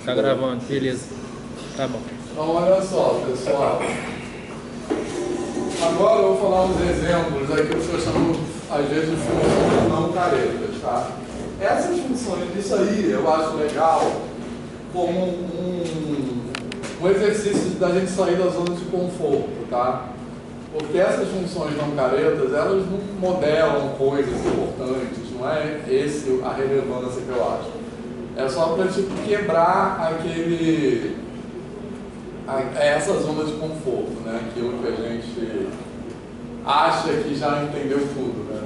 Tá gravando, beleza. Tá bom. Então, olha só, pessoal. Agora eu vou falar uns exemplos aqui que eu chamo, às vezes, de funções não caretas, tá? Essas funções, isso aí eu acho legal como um exercício da gente sair da zona de conforto, tá? Porque essas funções não caretas, elas não modelam coisas importantes, não é esse a relevância que eu acho. É só para tipo, quebrar essa zona de conforto, né? Aquilo que a gente acha que já entendeu tudo, né?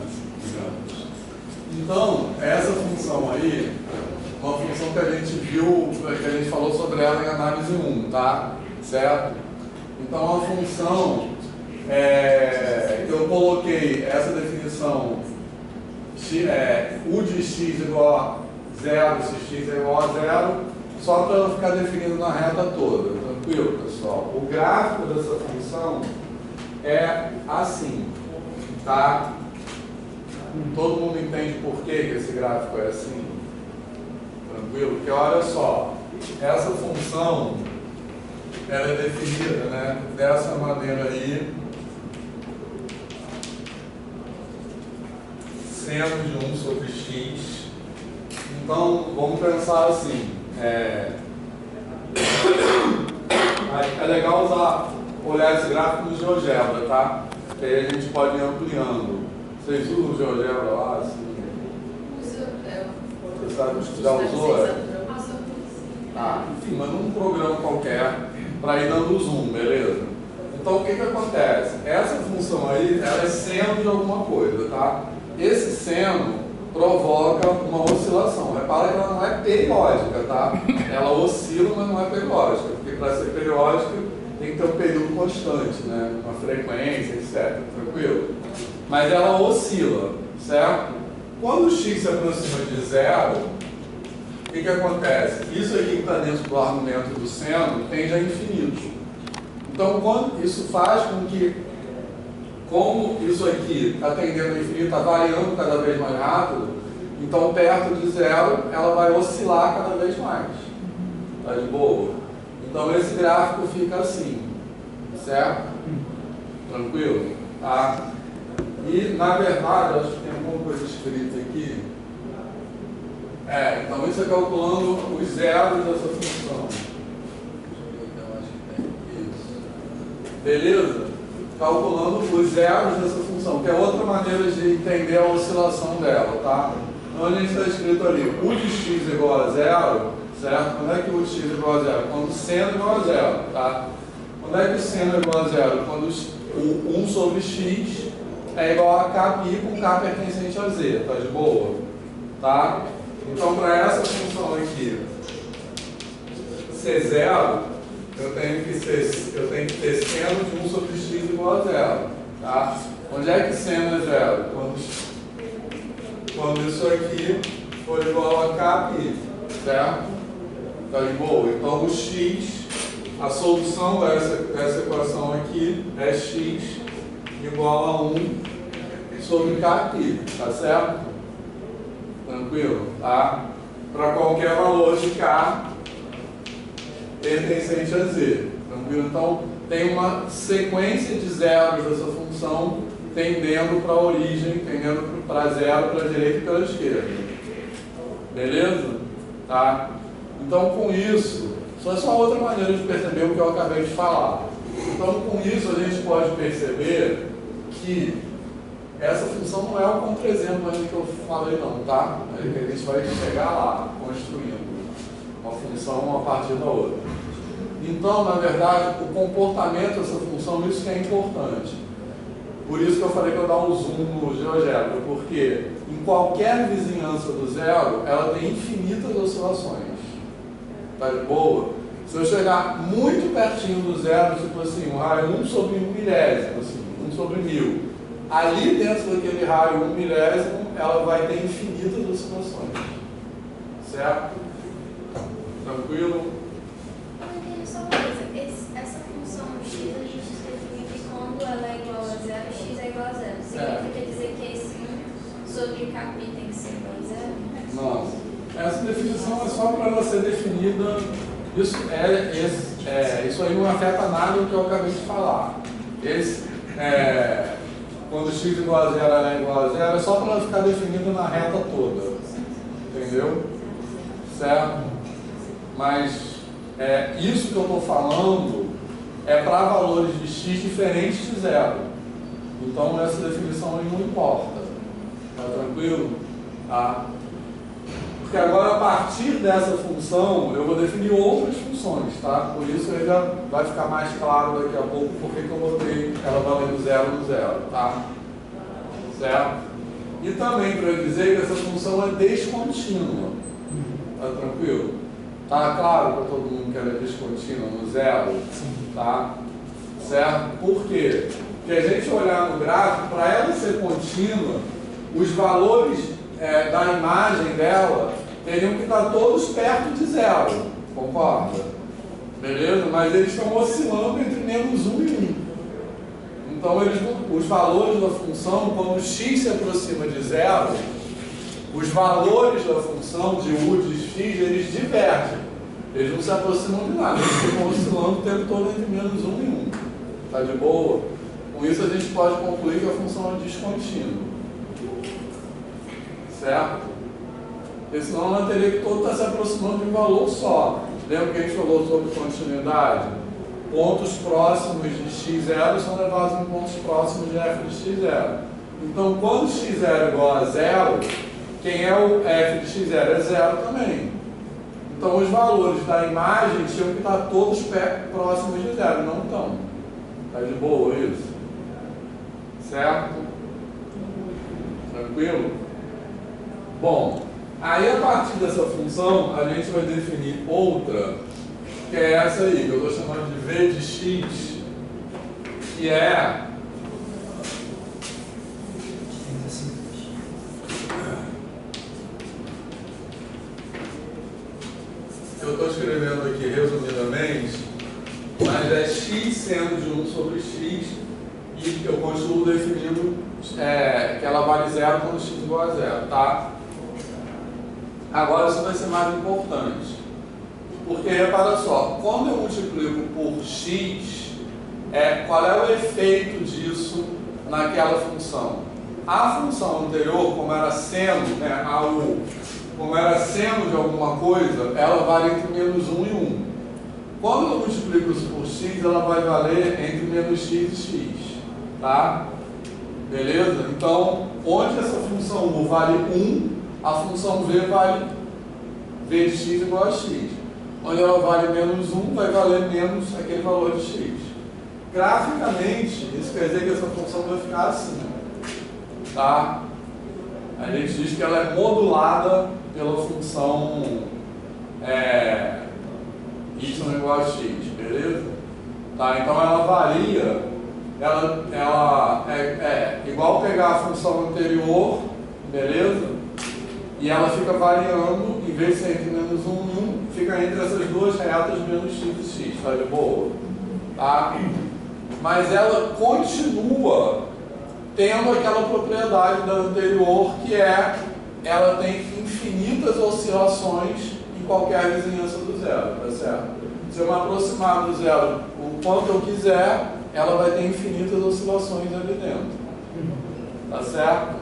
Então, essa função aí, uma função que a gente viu, que a gente falou sobre ela em análise 1, tá? Certo? Então, a função, eu coloquei essa definição, u de x igual a 0, se x é igual a 0, só para ela ficar definida na reta toda. Tranquilo, pessoal? O gráfico dessa função é assim, tá? Todo mundo entende por que esse gráfico é assim? Tranquilo? Porque olha só, essa função ela é definida, né, dessa maneira aí, seno de 1 sobre x. Então, vamos pensar assim, é legal olhar esse gráfico no GeoGebra, tá? Que aí a gente pode ir ampliando. Vocês usam o GeoGebra lá? Assim? Você sabe, já usou? Enfim, mas num programa qualquer para ir dando zoom, beleza? Então, o que acontece? Essa função aí, ela é seno de alguma coisa, tá? Esse seno provoca uma oscilação. Repara que ela não é periódica, tá? Ela oscila, mas não é periódica, porque para ser periódica tem que ter um período constante, né? Uma frequência, etc. Tranquilo? Mas ela oscila, certo? Quando o x se aproxima de 0, o que acontece? Isso aqui que está dentro do argumento do seno tende a infinito. Então, isso faz com que, como isso aqui está tendendo a infinito, está variando cada vez mais rápido, então perto de 0 ela vai oscilar cada vez mais. Tá de boa? Então esse gráfico fica assim, certo? Tranquilo? Tá? E na verdade, acho que tem alguma coisa escrita aqui. Então isso é calculando os zeros dessa função. Beleza? Calculando os zeros dessa função, que é outra maneira de entender a oscilação dela, tá? Então a gente está escrito ali, u de x igual a 0, certo? Quando é que u de x é igual a 0? Quando o seno é igual a 0, tá? Quando é que o seno é igual a 0? Quando o 1 sobre x é igual a kπ com k pertencente a z, tá de boa? Tá? Então para essa função aqui ser 0, eu tenho que ter seno de 1 sobre x igual a 0. Tá? Onde é que seno é 0? Quando isso aqui for igual a kπ, certo? Tá de boa? Então o x, a solução dessa equação aqui é x igual a 1 sobre kπ, tá certo? Tranquilo? Tá? Para qualquer valor de k pertencente a z. Tranquilo? Então, tem uma sequência de zeros dessa função tendendo para a origem, tendendo para 0, para a direita e para a esquerda. Beleza? Tá? Então, com isso, só é só outra maneira de perceber o que eu acabei de falar. Então, com isso, a gente pode perceber que essa função não é o contra-exemplo que eu falei não, tá? A gente vai chegar lá, construindo uma função a partir da outra. Então, na verdade, o comportamento dessa função, isso que é importante. Por isso que eu falei que eu dar um zoom no GeoGebra, porque em qualquer vizinhança do zero, ela tem infinitas oscilações. Tá de boa? Se eu chegar muito pertinho do zero, tipo assim, um raio 1 sobre 1 milésimo, assim, 1 sobre 1000, ali dentro daquele raio 1 milésimo, ela vai ter infinitas oscilações. Certo? Tranquilo? Só uma coisa, essa função x a gente define que quando ela é igual a 0, x é igual a 0. Significa dizer que esse 1 sobre kπ tem que ser igual a 0? Não. Essa definição é só para ela ser definida. Isso aí não afeta nada do que eu acabei de falar. Quando x igual a 0 é igual a 0, é só para ela ficar definida na reta toda. Entendeu? Certo? Mas isso que eu estou falando é para valores de x diferentes de 0. Então essa definição aí não importa. Tá tranquilo? Tá? Porque agora, a partir dessa função, eu vou definir outras funções, tá? Por isso aí já vai ficar mais claro daqui a pouco porque que eu botei ela valendo 0 no 0, tá? Certo? E também para eu dizer que essa função é descontínua. Tá tranquilo? Tá claro para todo mundo que ela é descontínua no 0? Tá? Certo? Por quê? Porque a gente olhar no gráfico, para ela ser contínua, os valores da imagem dela teriam que estar todos perto de 0, concorda? Beleza? Mas eles estão oscilando entre menos 1 e 1. Então, os valores da função, quando x se aproxima de 0, os valores da função de u de x, eles divergem. Eles não se aproximam de nada, eles ficam oscilando o tempo todo entre menos 1 e 1. Tá de boa? Com isso, a gente pode concluir que a função é descontínua. Certo? Porque senão ela teria que todo estar se aproximando de um valor só. Lembra que a gente falou sobre continuidade? Pontos próximos de x0 são levados em pontos próximos de f de x0. Então, quando x0 é igual a 0, quem é o f de x0 é 0 também. Então, os valores da imagem tinham que estar todos próximos de 0, não estão. Tá de boa isso? Certo? Tranquilo? Bom, aí a partir dessa função, a gente vai definir outra, que é essa aí, que eu estou chamando de v de x, que é eu estou escrevendo aqui resumidamente, mas é x seno de 1 sobre x, e eu continuo definindo que ela vale 0 quando x igual a 0, tá? Agora isso vai ser mais importante, porque repara só, quando eu multiplico por x, qual é o efeito disso naquela função? A função anterior, como era seno, né, a u, como era seno de alguma coisa, ela vale entre menos 1 e 1. Quando eu multiplico isso por x, ela vai valer entre menos x e x, tá? Beleza? Então, onde essa função u vale 1, a função v vale v de x igual a x. Onde ela vale menos 1, vai valer menos aquele valor de x. Graficamente, isso quer dizer que essa função vai ficar assim. Tá? A gente diz que ela é modulada pela função y igual a x, beleza? Tá? Então ela varia, ela é igual pegar a função anterior, beleza? E ela fica variando, em vez de ser entre menos 1 e 1, fica entre essas duas retas menos x e x, tá de boa? Tá? Mas ela continua tendo aquela propriedade da anterior, que ela tem infinitas oscilações em qualquer vizinhança do zero, tá certo? Se eu me aproximar do zero o quanto eu quiser, ela vai ter infinitas oscilações ali dentro. Tá certo?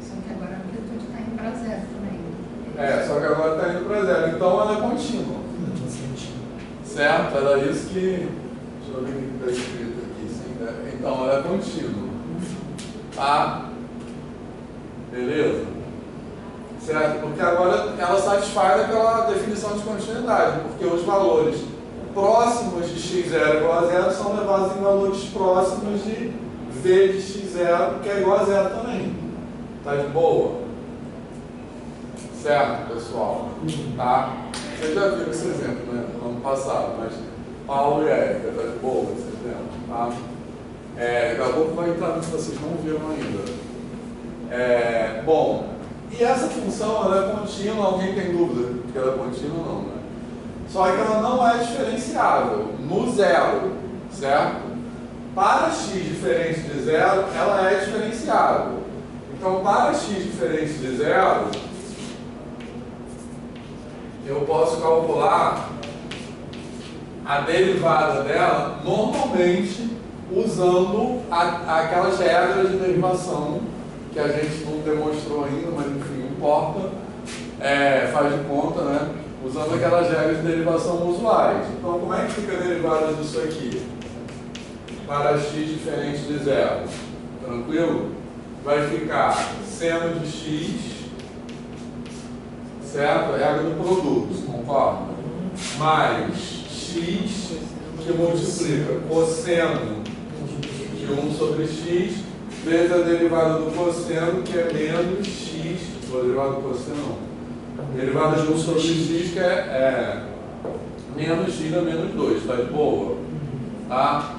Só que agora a amplitude está indo para 0 também. Só que agora está indo para 0. Então ela é contínua. Certo? Era isso que... Deixa eu ver o que está escrito aqui. Sim, então ela é contínua. Tá? Beleza? Certo? Porque agora ela satisfaz aquela definição de continuidade, porque os valores próximos de x0 igual a 0 são levados em valores próximos de v de x0, que é igual a 0 também. Tá de boa? Certo, pessoal? Tá? Vocês já viram esse exemplo, né? No ano passado, mas Paulo e Érica, tá de boa esse exemplo, tá? Daqui a pouco vai entrar no que vocês não viram ainda. Bom, e essa função ela é contínua, alguém tem dúvida que ela é contínua ou não, né? Só que ela não é diferenciável no zero, certo? Para x diferente de zero, ela é diferenciável. Então, para x diferente de zero, eu posso calcular a derivada dela normalmente usando aquelas regras de derivação que a gente não demonstrou ainda, mas enfim, não importa, faz de conta, né? Usando aquelas regras de derivação usuais. Então, como é que fica a derivada disso aqui? Para x diferente de zero. Tranquilo? Vai ficar seno de x, certo? A regra do produto, concorda? Mais x que multiplica cosseno de 1 sobre x vezes a derivada do cosseno, que é menos x, ou a derivada do cosseno não. Derivada de 1 sobre x, que é menos x a menos 2, tá de boa? Tá?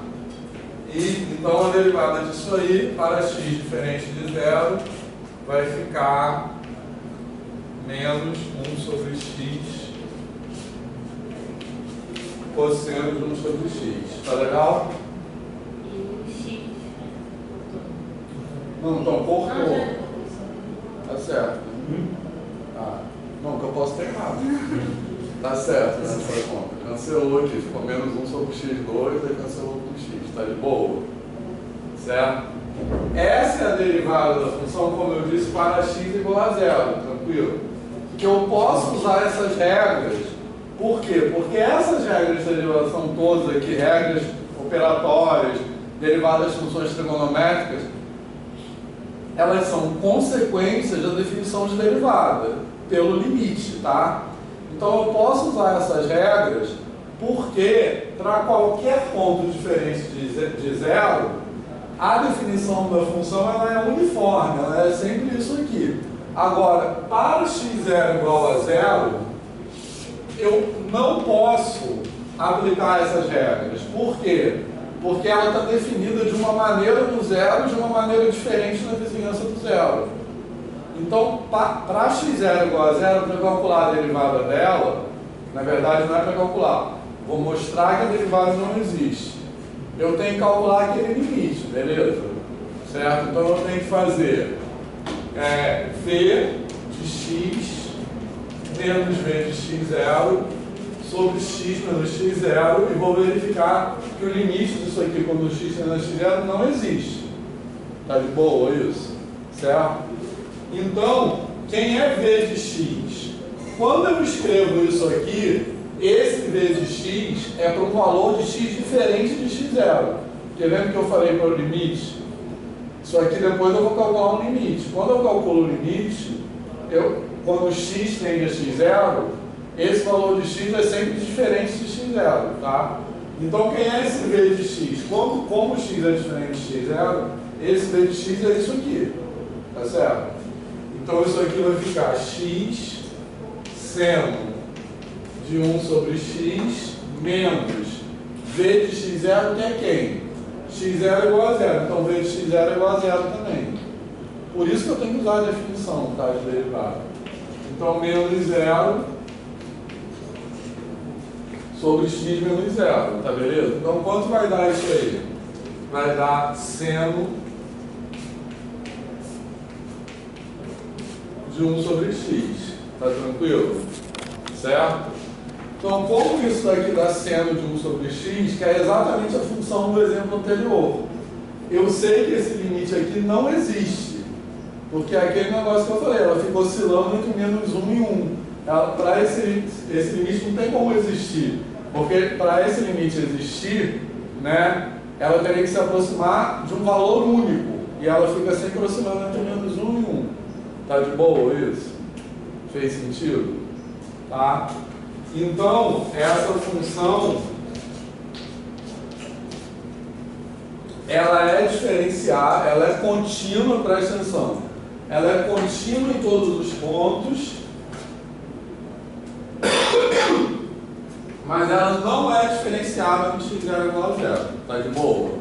E, então a derivada disso aí, para x diferente de zero, vai ficar menos 1 sobre x cosseno de 1 sobre x. Tá legal? Não, então cortou. Tá certo. Não, que eu posso ter errado. Tá certo, né? Essa conta. Cancelou aqui, ficou menos 1 sobre x2, aí cancelou com x. Tá de boa? Certo? Essa é a derivada da função, como eu disse, para x igual a zero. Tranquilo? Que eu posso usar essas regras. Por quê? Porque essas regras de derivação todas aqui, regras operatórias, derivadas de funções trigonométricas, elas são consequências da definição de derivada, pelo limite, tá? Então eu posso usar essas regras porque, para qualquer ponto diferente de zero, a definição da função ela é uniforme, ela é sempre isso aqui. Agora, para x0 igual a zero, eu não posso aplicar essas regras. Por quê? Porque ela está definida de uma maneira no zero e de uma maneira diferente na vizinhança do zero. Então, para x0 igual a zero, para calcular a derivada dela, na verdade não é para calcular, vou mostrar que a derivada não existe. Eu tenho que calcular aquele limite, beleza? Certo? Então eu tenho que fazer v de x menos v de x0 sobre x menos x0 e vou verificar que o limite disso aqui quando x menos x0 não existe. Tá de boa isso? Certo? Então, quem é v de x? Quando eu escrevo isso aqui, esse v de x é para um valor de x diferente de x0. Porque lembra que eu falei para o limite? Isso aqui depois eu vou calcular um limite. Quando eu calculo o limite, quando x tende a x0, esse valor de x é sempre diferente de x0, tá? Então, quem é esse v de x? Como x é diferente de x0, esse v de x é isso aqui, tá certo? Então, isso aqui vai ficar x seno de 1 sobre x menos v de x0, que é quem? x0 é igual a zero, então v de x0 é igual a zero também. Por isso que eu tenho que usar a definição, tá, de derivada. Então, menos zero sobre x menos zero, tá beleza? Então, quanto vai dar isso aí? Vai dar seno de 1 sobre x, tá tranquilo? Certo? Então, como que isso daqui dá seno de 1 sobre x, que é exatamente a função do exemplo anterior? Eu sei que esse limite aqui não existe, porque é aquele negócio que eu falei, ela fica oscilando entre menos 1 e 1. Para esse limite não tem como existir, porque para esse limite existir, né, ela teria que se aproximar de um valor único, e ela fica sempre oscilando entre menos 1 e 1. Tá de boa isso? Fez sentido? Tá? Então, essa função, ela é diferenciada, ela é contínua, presta atenção. Ela é contínua em todos os pontos, mas ela não é diferenciável no x0 igual a zero. Tá de boa?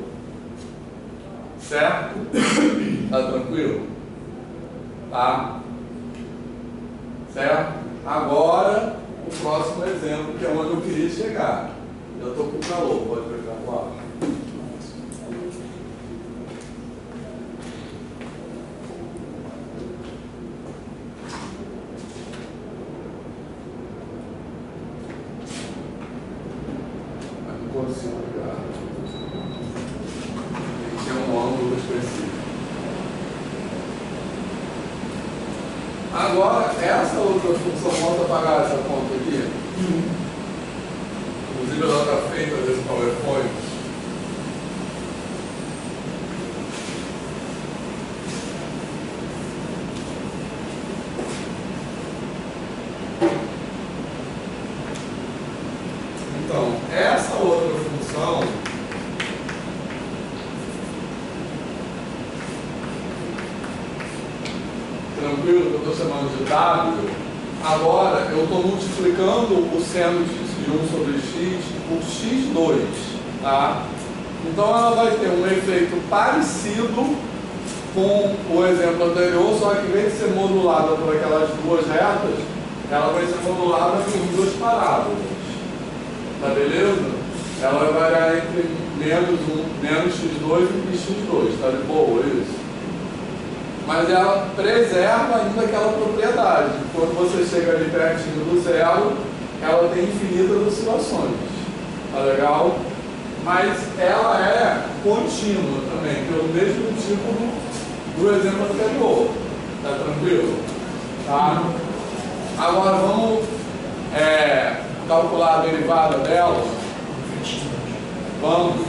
Certo? Tá tranquilo? Tá? Certo? Agora, o próximo exemplo, que é onde eu queria chegar. Eu estou com calor, pode pegar o ar. consigo pegar. Tem que ter um ângulo específico. Agora, essa outra função, vamos apagar essa conta aqui. Inclusive, ela está feita desse PowerPoint. Então, essa outra função tranquilo, que eu estou chamando de W, agora eu estou multiplicando o seno de 1 sobre x por x2, tá? Então ela vai ter um efeito parecido com o exemplo anterior, só que em vez de ser modulada por aquelas duas retas, ela vai ser modulada por duas parábolas, tá beleza? Ela vai variar entre menos x2 e x2, tá de boa isso? Mas ela preserva ainda aquela propriedade. Quando você chega ali pertinho do zero, ela tem infinitas oscilações. Tá legal? Mas ela é contínua também, pelo mesmo tipo do exemplo anterior. Tá tranquilo? Tá? Agora vamos calcular a derivada dela. Vamos,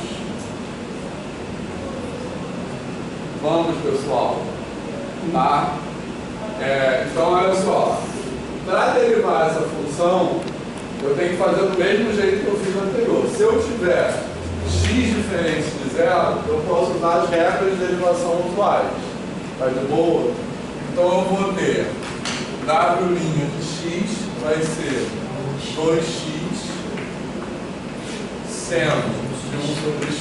pessoal. Tá? Então, olha só. Para derivar essa função, eu tenho que fazer do mesmo jeito que eu fiz no anterior. Se eu tiver x diferente de zero, eu posso usar as regras de derivação usuais. Tá de boa? Então, eu vou ter w' de x vai ser 2x seno de 1 sobre x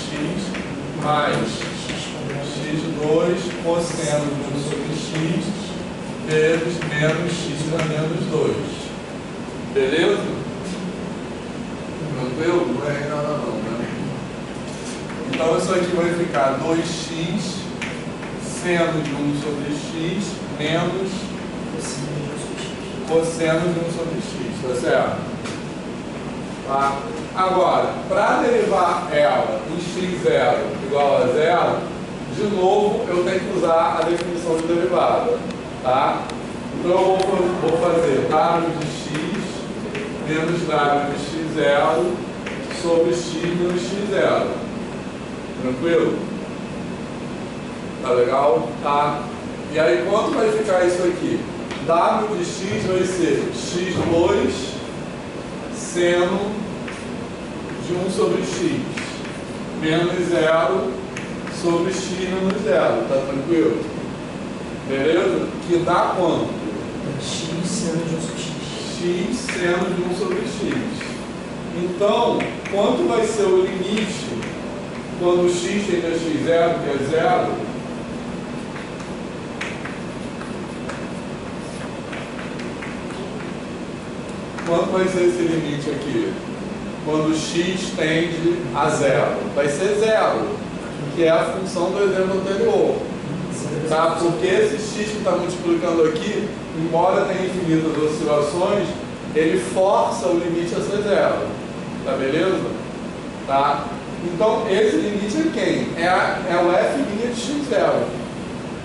mais x2 cosseno de 1 sobre x vezes menos x a menos 2. Beleza? Tranquilo? Não é nada não, né? Então isso aqui vai ficar 2x seno de 1 sobre x menos cosseno de 1 sobre x, tá certo? Tá? Agora, para derivar ela em x0 igual a 0, de novo eu tenho que usar a definição de derivada. Tá? Então eu vou fazer w de x menos w de x0 sobre x menos x0. Tranquilo? Tá legal? Tá? E aí quanto vai ficar isso aqui? W de x vai ser x2 seno de 1 sobre x menos 0 sobre x menos 0. Tá tranquilo? Beleza? Que dá quanto? X seno de 1 sobre x. X seno de 1 sobre x. Então, quanto vai ser o limite quando x tende a x0, que é 0? Quanto vai ser esse limite aqui? Quando x tende a 0? Vai ser 0, que é a função do exemplo anterior. Tá? Porque esse x que está multiplicando aqui, embora tenha infinitas oscilações, ele força o limite a ser 0. Tá beleza? Tá? Então, esse limite é quem? É o f' de x0.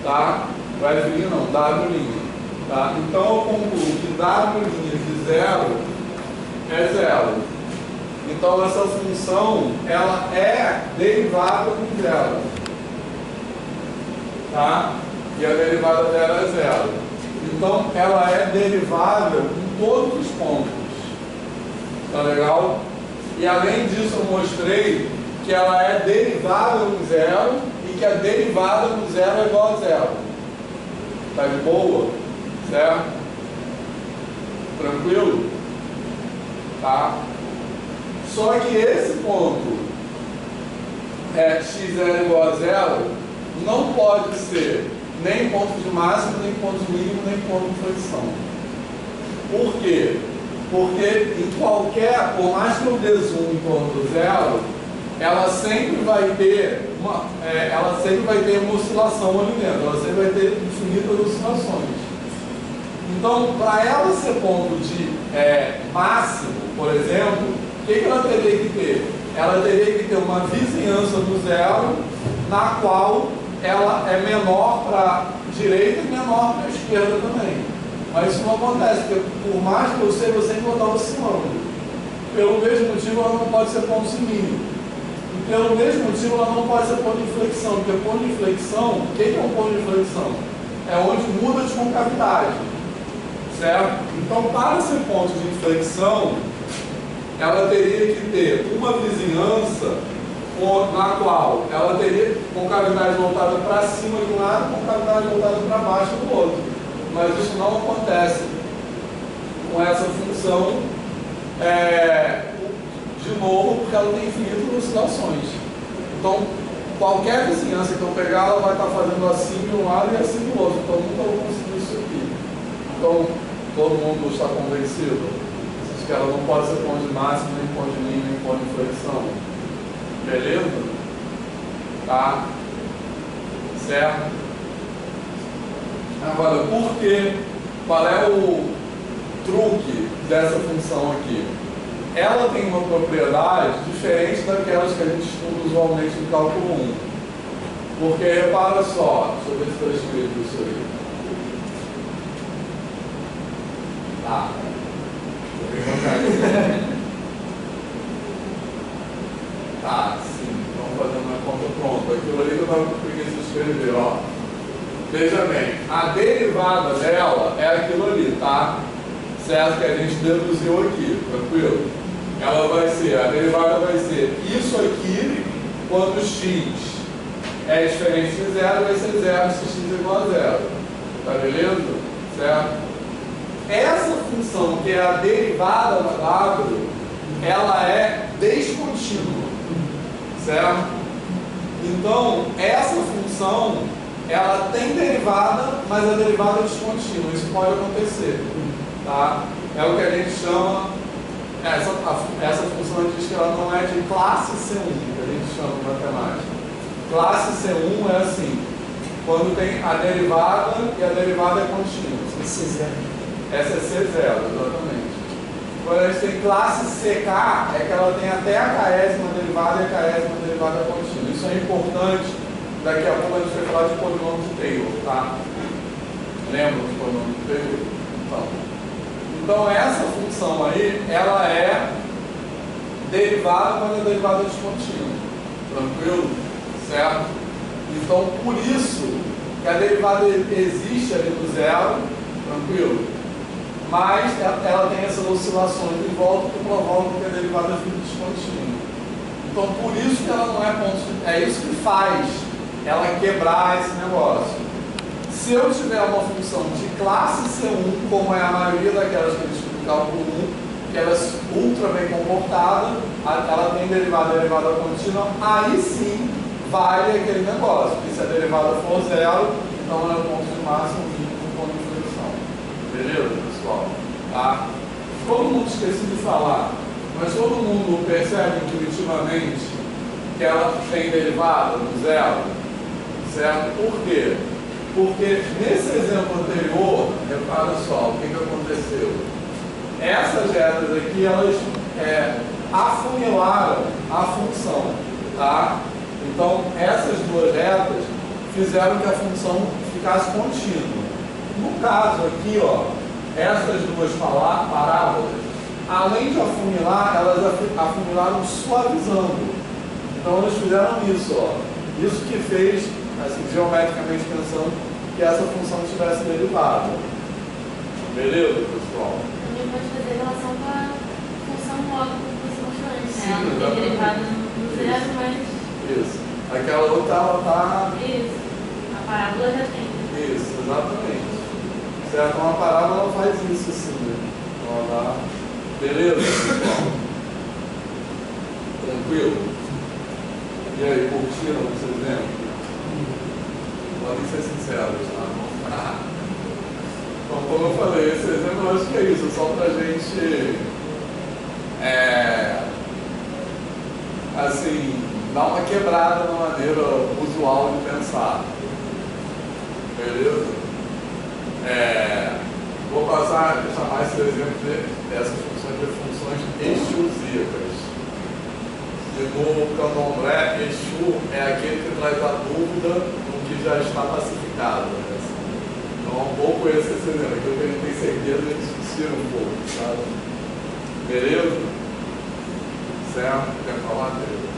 Tá? O f' não, w'. Tá? Então, eu concluo que w' de 0 é 0. Então, essa função, ela é derivável com 0. Tá? E a derivada dela é 0. Então, ela é derivável em todos os pontos. Tá legal? E além disso, eu mostrei que ela é derivável em 0 e que a derivada do 0 é igual a 0. Tá de boa? Certo? Tranquilo? Tá? Só que esse ponto x0 igual a 0 não pode ser nem ponto de máximo, nem ponto mínimo, nem ponto de flexão. Por quê? Porque em qualquer, por mais que eu desune em torno do zero, ela sempre vai ter uma oscilação ali dentro, ela sempre vai ter infinitas oscilações. Então, para ela ser ponto de máximo, por exemplo, o que ela teria que ter? ela teria que ter uma vizinhança do zero, na qual ela é menor para a direita e menor para a esquerda também. Mas isso não acontece, porque por mais que eu sei, eu sempre vou estar oscilando. Pelo mesmo motivo, ela não pode ser ponto semínimo. E pelo mesmo motivo, ela não pode ser ponto de inflexão, porque ponto de inflexão, o que é um ponto de inflexão? É onde muda de concavidade, certo? Então, para ser ponto de inflexão, ela teria que ter uma vizinhança na qual ela teria concavidade voltada para cima de um lado e concavidade voltada para baixo do outro. Mas isso não acontece com essa função, de novo, porque ela tem infinitas oscilações. Então, qualquer vizinhança que eu pegar, ela vai estar fazendo assim de um lado e assim do outro. Então, nunca vou conseguir isso aqui. Então, todo mundo está convencido que ela não pode ser ponto de máximo, nem ponto de mínimo, nem ponto de inflexão. Beleza? Tá? Certo? Agora, por quê? Qual é o truque dessa função aqui? Ela tem uma propriedade diferente daquelas que a gente estuda usualmente no cálculo 1. Porque, repara só, deixa eu ver se está escrito isso aí. Tá. Tá, sim, vamos fazer uma conta pronta. Aquilo ali que eu estava com preguiça de escrever, ó. Veja bem, a derivada dela é aquilo ali, tá? Certo? Que a gente deduziu aqui, tranquilo? Ela vai ser, a derivada vai ser isso aqui, quando x é diferente de zero, vai ser zero se x é igual a zero. Tá beleza? Certo? Essa função, que é a derivada da W, ela é descontínua, certo? Então, essa função, ela tem derivada, mas a derivada é descontínua. Isso pode acontecer, tá? É o que a gente chama, essa função diz que ela não é de classe C1, que a gente chama em matemática. Classe C1 é assim, quando tem a derivada e a derivada é contínua. Essa é C0, exatamente. Quando a gente tem classe CK, é que ela tem até a késima derivada e a késima derivada contínua. Isso é importante, daqui a pouco a gente vai falar de polinômio de Taylor, tá? Lembra do polinômio de Taylor? Então essa função aí, ela é derivada, mas é derivada descontínua. Tranquilo? Certo? Então, por isso que a derivada existe ali do zero, tranquilo? Mas ela tem essas oscilações de volta que provocam que a derivada fica descontínua. Então, por isso que ela não é ponto de... É isso que faz ela quebrar esse negócio. Se eu tiver uma função de classe C1, como é a maioria daquelas que a gente estuda no cálculo 1, que ela é ultra bem comportada, ela tem derivada contínua, aí sim vale aquele negócio. Porque se a derivada for zero, então ela é ponto de máximo, mínimo, ponto de inflexão. Beleza, pessoal? Tá? Todo mundo esqueci de falar, mas todo mundo percebe intuitivamente que ela tem derivada do zero, certo? Por quê? Porque nesse exemplo anterior, repara só, o que aconteceu? Essas retas aqui, elas afunilaram a função, tá? Então, essas duas retas fizeram que a função ficasse contínua. No caso aqui, ó, essas duas parábolas, além de afunilar, elas afunilaram suavizando. Então, eles fizeram isso, ó. Isso que fez, assim, geometricamente pensando, que essa função tivesse derivada. Beleza, pessoal? Também pode fazer relação com a função móvel que você mostrou antes, né? Sim, Ela não tem derivada no zero, mas... Isso. Aquela outra, ela tá... Isso. A parábola já tem. Isso, exatamente. Certo? Uma parábola ela faz isso assim, né? Ela dá... Beleza, pessoal? Tranquilo? E aí, curtiram esse exemplo? Podem ser sinceros, tá? Então, como eu falei, esse exemplo eu acho que é isso, só pra gente assim, dar uma quebrada na maneira usual de pensar. Beleza? Vou passar a chamar esse exemplo dessas funções de funções exclusivas. De no candomblé, Exu é aquele que traz a dúvida no que já está pacificado. Né? Então, um pouco esse exemplo. Aquilo que a gente tem certeza, a gente se tira um pouco, sabe? Beleza? Certo? Quer falar dele?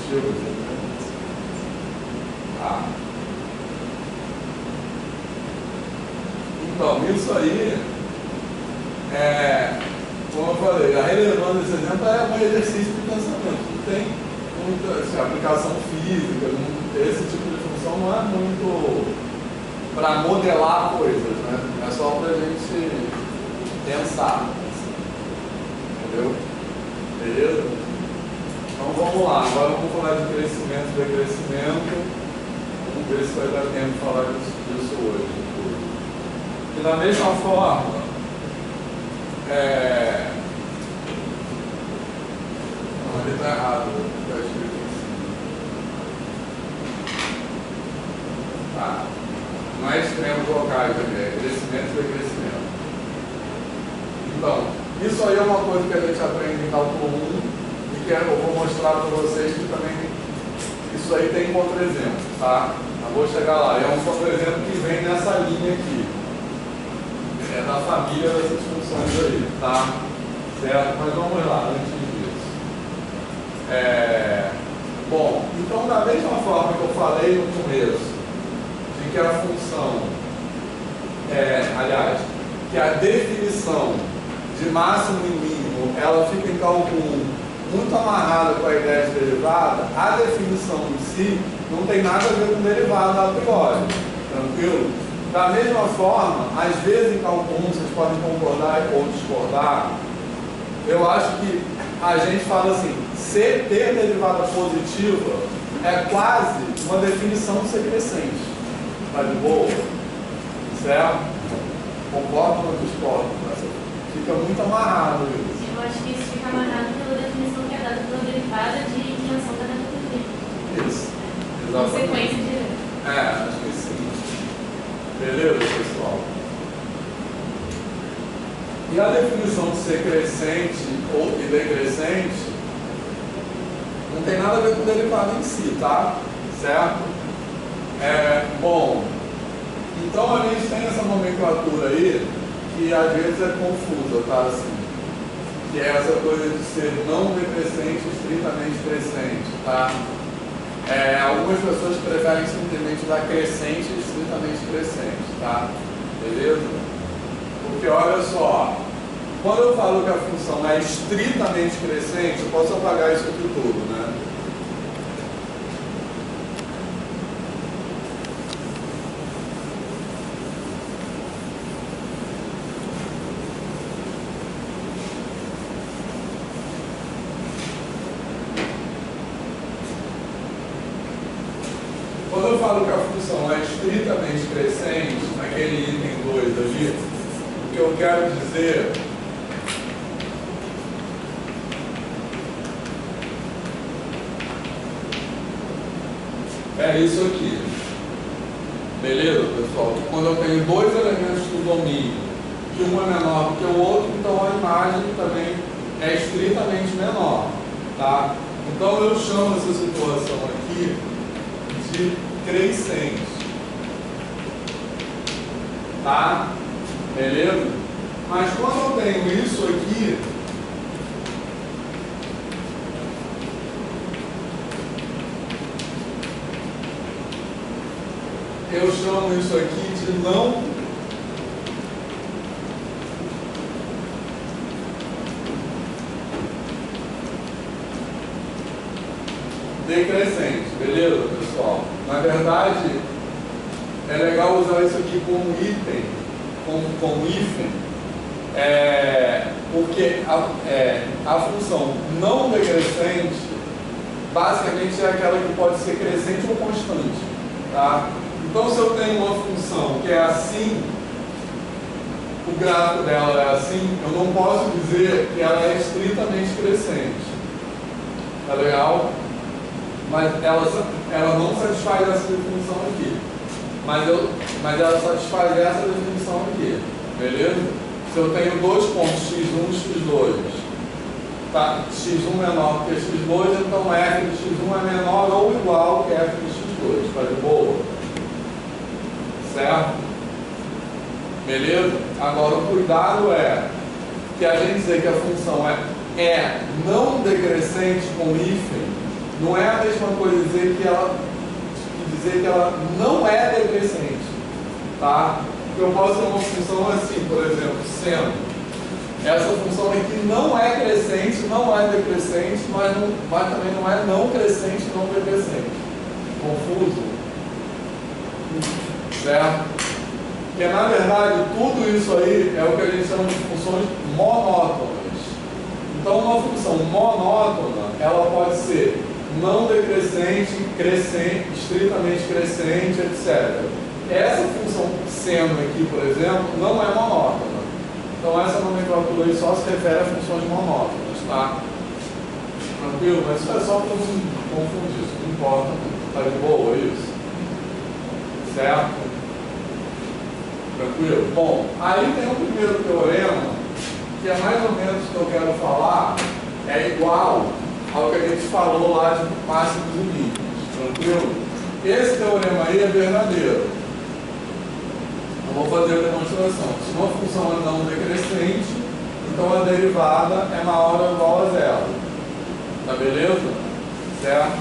Curtiu? Então, isso aí como eu falei, a relevância desse exemplo é um exercício de pensamento. Não tem muita assim, aplicação física, esse tipo de função não é muito para modelar coisas, né? É só para a gente pensar. Entendeu? Beleza? Então vamos lá, agora vamos falar de crescimento e decrescimento. Vamos ver se vai dar tempo de falar disso hoje. E da mesma forma, não, ele está errado, está escrito assim. Não é extremos locais, é crescimento e decrescimento. Então, isso aí é uma coisa que a gente aprende em cálculo 1 e que eu vou mostrar para vocês que também isso aí tem contra-exemplo, tá? Eu vou chegar lá. É um contra-exemplo que vem nessa linha aqui. É da família dessas funções aí, tá? Certo? Mas vamos lá, antes disso. Bom, então da mesma forma que eu falei no começo, de que a função, que a definição de máximo e mínimo, ela fica em cálculo 1 muito amarrada com a ideia de derivada, a definição em si não tem nada a ver com derivada a priori, tranquilo? Da mesma forma, às vezes em cálculo 1, vocês podem concordar ou discordar, eu acho que a gente fala assim, ter derivada positiva é quase uma definição de ser crescente. Tá de boa? Certo? Concordo ou discordo? Fica muito amarrado isso. Eu acho que isso fica amarrado pela definição que é dada pela derivada de dimensão da data. Isso. Exatamente. Consequência direta. Acho que sim. Beleza, pessoal? E a definição de ser crescente ou decrescente não tem nada a ver com derivada em si, tá? Certo? Bom, então a gente tem essa nomenclatura aí que às vezes é confusa, tá? Assim, que é essa coisa de ser não decrescente, estritamente crescente, tá? Algumas pessoas preferem simplesmente dar crescente e estritamente crescente, tá? Beleza? Porque olha só, quando eu falo que a função é estritamente crescente, eu posso apagar isso aqui tudo, né? Quando eu falo que a função é estritamente crescente, naquele item 2 ali, o que eu quero dizer é isso aqui. Beleza, pessoal? Quando eu tenho dois elementos do domínio, que um é menor do que o outro, então a imagem também é estritamente menor, tá? Então eu chamo essa situação aqui de crescente, tá? Beleza? Mas quando eu tenho isso aqui, eu chamo isso aqui de não decrescente, beleza, pessoal? Na verdade, é legal usar isso aqui como item, como hífen, porque a função não decrescente basicamente é aquela que pode ser crescente ou constante, tá? Então, se eu tenho uma função que é assim, o gráfico dela é assim, eu não posso dizer que ela é estritamente crescente, tá legal? Mas ela não satisfaz essa definição aqui. Mas ela satisfaz essa definição aqui. Beleza? Se eu tenho dois pontos x1 e x2 tá, x1 menor que x2, então f de x1 é menor ou igual que f de x2. Está de boa? Certo? Beleza? Agora, o cuidado é que a gente dizer que a função é não decrescente com hífen, não é a mesma coisa dizer que ela não é decrescente. Tá? Eu posso ter uma função assim, por exemplo, seno. Essa função aqui não é crescente, não é decrescente, mas também não é não crescente, não decrescente. Confuso? Certo? Porque, na verdade, tudo isso aí é o que a gente chama de funções monótonas. Então, uma função monótona, ela pode ser não decrescente, crescente, estritamente crescente, etc. Essa função seno aqui, por exemplo, não é monótona. Então, essa nomenclatura aí só se refere a funções monótonas, tá? Tranquilo? Mas isso é só para não confundir, isso não importa. Tá de boa isso? Certo? Tranquilo? Bom, aí tem o primeiro teorema, que é mais ou menos o que eu quero falar, é igual ao que a gente falou lá de máximos e mínimos. Tranquilo? Esse teorema aí é verdadeiro. Eu vou fazer a demonstração. Se uma função é não decrescente, então a derivada é maior ou igual a zero. Tá beleza? Certo?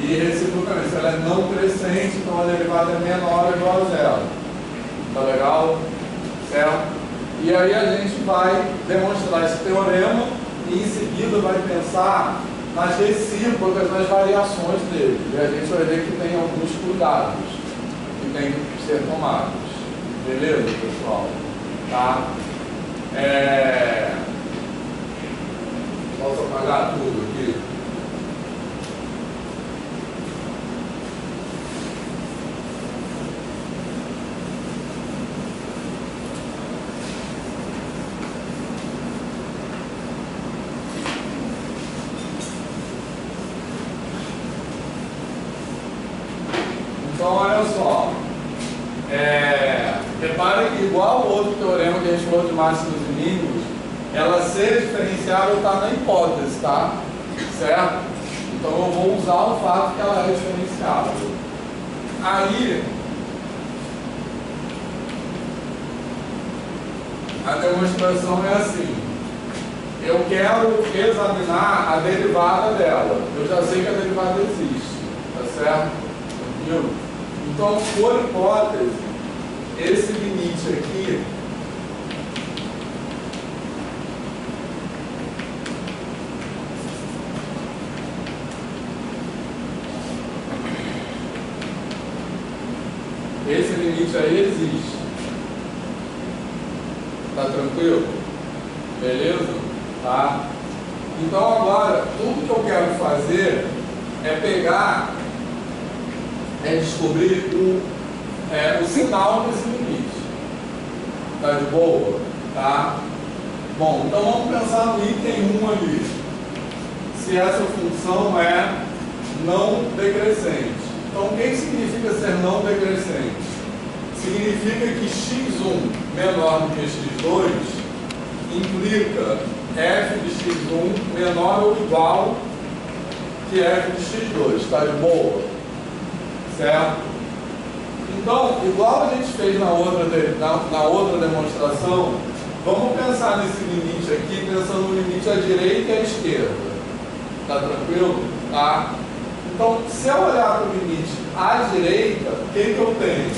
E reciprocamente, se ela é não crescente, então a derivada é menor ou igual a zero. Tá legal? Certo? E aí a gente vai demonstrar esse teorema e em seguida vai pensar nas recíprocas, nas variações dele. E a gente vai ver que tem alguns cuidados que tem que ser tomados. Beleza, pessoal? Tá? Posso apagar tudo aqui? Então, olha só. Reparem que igual ao outro teorema que a gente falou de máximos e mínimos, ela ser diferenciável está na hipótese, tá? Certo? Então eu vou usar o fato que ela é diferenciável. Aí, a demonstração é assim. Eu quero examinar a derivada dela. Eu já sei que a derivada existe, tá certo? Entendeu? Então, por hipótese, esse limite aqui aí existe. Tá tranquilo? Beleza? Tá? Então agora, tudo que eu quero fazer é descobrir o sinal desse limite. Tá de boa? Tá? Bom, então vamos pensar no item 1 ali. Se essa função é não decrescente. Então, o que significa ser não decrescente? Significa que x1 menor do que x2 implica f de x1 menor ou igual que f de x2. Está de boa? Certo? Então, igual a gente fez na outra demonstração, vamos pensar nesse limite aqui, pensando no limite à direita e à esquerda. Tá tranquilo? Tá? Então, se eu olhar para o limite à direita, o que eu tenho?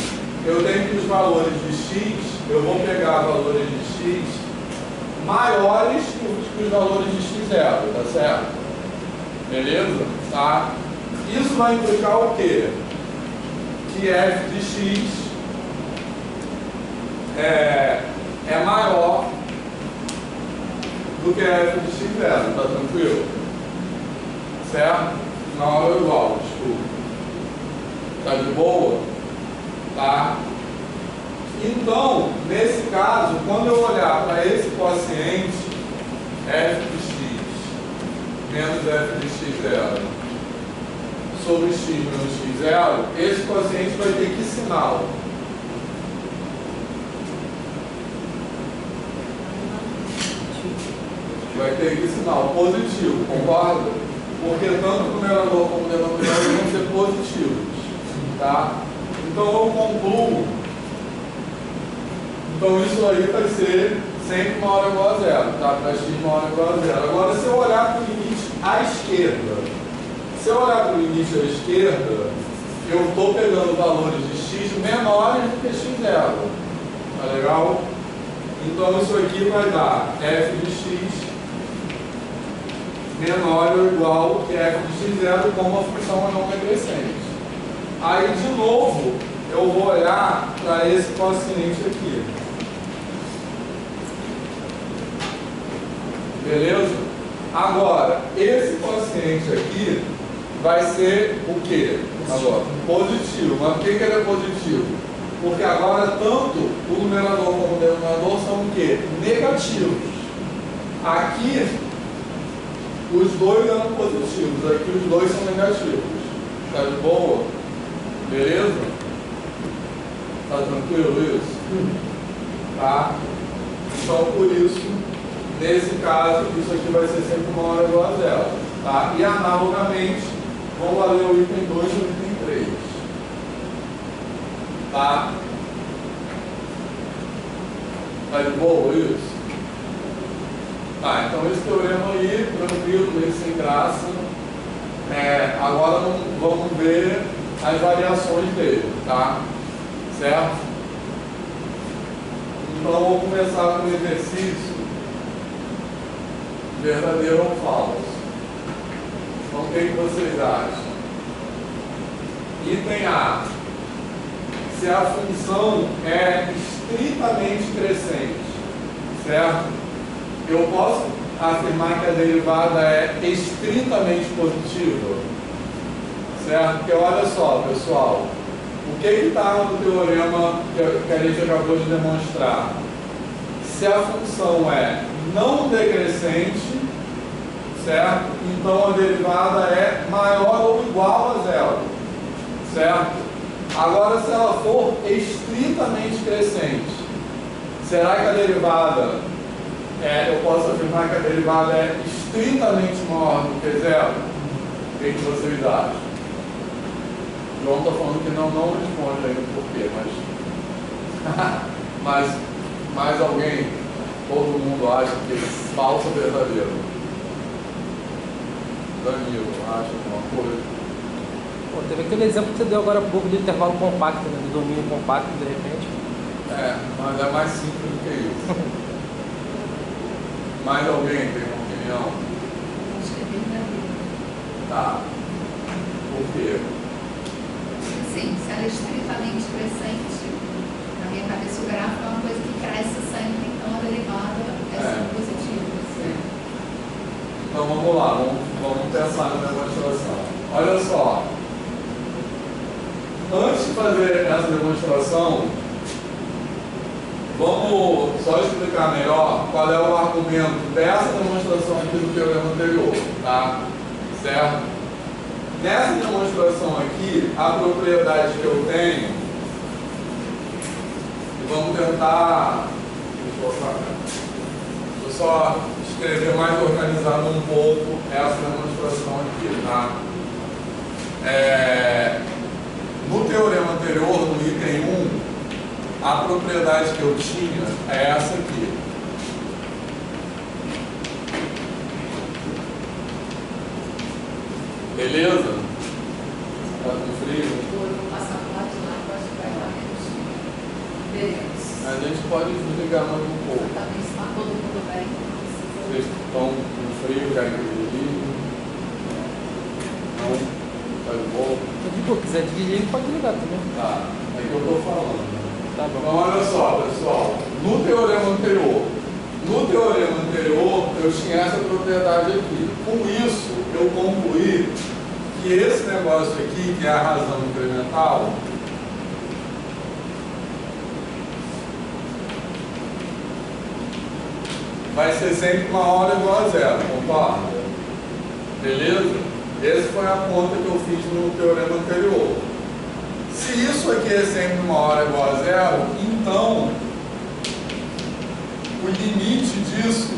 Eu tenho que os valores de x, eu vou pegar valores de x maiores que os valores de x0, tá certo? Beleza? Tá? Isso vai implicar o quê? Que f de x é maior do que f de x0, tá tranquilo? Certo? Maior ou igual, desculpa. Tá de boa? Tá? Então, nesse caso, quando eu olhar para esse quociente, f de x menos f de x0 sobre x menos x0, esse quociente vai ter que sinal? vai ter aqui sinal positivo, concorda? Porque tanto o numerador como o denominador vão ser positivos. Tá? Então eu concluo. Então isso aí vai ser sempre maior ou igual a zero, tá? Para x maior ou igual a zero. Agora, se eu olhar para o limite à esquerda, se eu olhar para o limite à esquerda, eu estou pegando valores de x menores do que x0. Tá legal? Então isso aqui vai dar f de x menor ou igual que f de x0 com uma função não decrescente. Aí, de novo, eu vou olhar para esse quociente aqui. Beleza? Agora, esse quociente aqui vai ser o quê? Agora, positivo. Mas por que ele é positivo? Porque agora tanto o numerador como o denominador são o quê? Negativos. Aqui, os dois eram positivos. Aqui, os dois são negativos. Tá de boa? Beleza? Tá tranquilo isso? Tá? Então, por isso, nesse caso, isso aqui vai ser sempre maior ou igual a zero. Tá? E, analogamente, vamos valer o item 2 e o item 3. Tá? Tá de boa isso? Tá, então esse teorema aí, tranquilo, meio sem graça. Agora vamos ver as variações dele, tá? Certo? Então vou começar com o exercício verdadeiro ou falso. Então o que vocês acham? Item A. Se a função é estritamente crescente, certo? Eu posso afirmar que a derivada é estritamente positiva, certo? Porque olha só, pessoal, o que está no teorema que a gente acabou de demonstrar? Se a função é não decrescente, certo? Então a derivada é maior ou igual a zero, certo? Agora, se ela for estritamente crescente, será que a derivada, eu posso afirmar que a derivada é estritamente maior do que zero? O que vocês acham? João está falando que não responde ainda por quê, mas mais alguém, todo mundo acha que é falso ou verdadeiro? Danilo, acha alguma coisa? Pô, teve aquele exemplo que você deu agora há pouco do intervalo compacto, né? Do domínio compacto, de repente. Mas é mais simples do que isso. Mais alguém tem uma opinião? Acho que é verdadeiro. Tá. Por quê? Sim, se ela é estritamente crescente, na minha cabeça o gráfico é uma coisa que cresce sempre, então a derivada é sempre positiva. Sim. Então vamos lá, vamos pensar na demonstração. Olha só. Antes de fazer essa demonstração, vamos só explicar melhor qual é o argumento dessa demonstração aqui do teorema anterior, tá? Certo? Nessa demonstração aqui, a propriedade que eu tenho, e vamos tentar, deixa eu só escrever mais organizado um pouco essa demonstração aqui, tá? No teorema anterior, no item 1, a propriedade que eu tinha é essa aqui. Beleza? Tá com frio? Vou passar para o lado de lá, eu acho que vai lá menos. Veremos. A gente pode desligar mais um pouco. Também se está todo mundo bem. Vocês estão com frio, querem que eu desligue? Não? Tá de boa? Se quiser desligar, pode ligar também. Tá, é que eu estou falando. Tá bom. Então olha só, pessoal, no teorema anterior eu tinha essa propriedade aqui. Com isso, eu concluí que esse negócio aqui, que é a razão incremental, vai ser sempre maior ou igual a zero, concorda? Beleza? Essa foi a conta que eu fiz no teorema anterior. Se isso aqui é sempre maior ou igual a zero, então o limite disso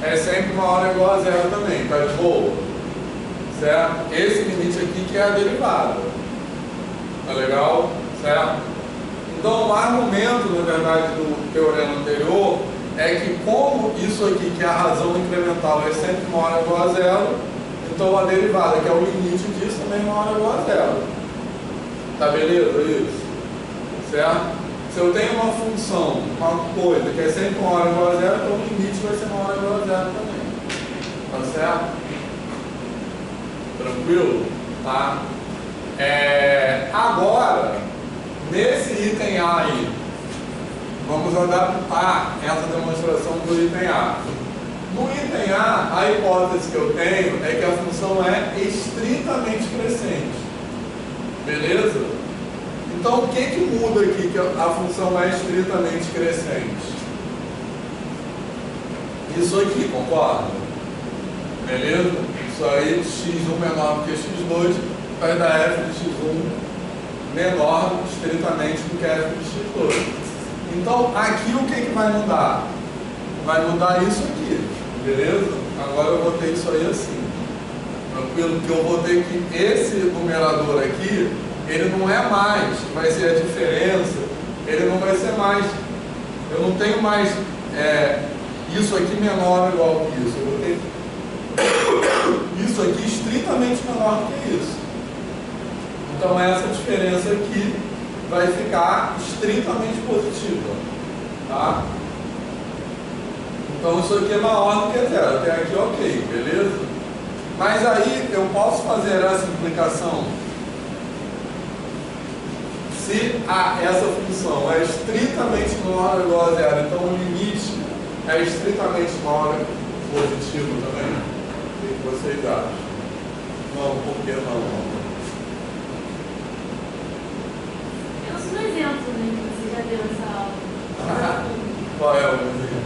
é sempre maior ou igual a zero também, tá de boa? Certo? Esse limite aqui que é a derivada. Tá legal? Certo? Então, o argumento, na verdade, do teorema anterior é que como isso aqui, que é a razão incremental, é sempre maior ou igual a zero, então a derivada, que é o limite disso, também é maior ou igual a zero. Tá beleza? Isso. Certo? Se eu tenho uma função, uma coisa que é sempre maior ou igual a zero, então o limite vai ser maior ou igual a zero também. Tá certo? Tranquilo? Tá? Agora, nesse item A aí, vamos adaptar essa demonstração do item A. No item A, a hipótese que eu tenho é que a função é estritamente crescente. Beleza? Então, o que muda aqui que a função é estritamente crescente? Isso aqui, concorda? Beleza? Isso aí, x1 menor do que x2, vai dar f de x1 menor estritamente do que f de x2. Então, aqui o que vai mudar? Vai mudar isso aqui, beleza? Agora eu botei isso aí assim. Tranquilo? Porque eu botei que esse numerador aqui, ele não é mais, vai ser a diferença, ele não vai ser mais, eu não tenho mais isso aqui menor ou igual que isso, eu botei isso aqui estritamente menor do que isso. Então essa diferença aqui vai ficar estritamente positiva, tá? Então isso aqui é maior do que zero, até aqui ok, beleza? Mas aí eu posso fazer essa implicação se essa função é estritamente maior ou igual a zero, então o limite é estritamente maior ou positivo também. O que vocês acham? Não, por que não? Pensa no exemplo, né, que você já deu essa aula. Qual é o exemplo?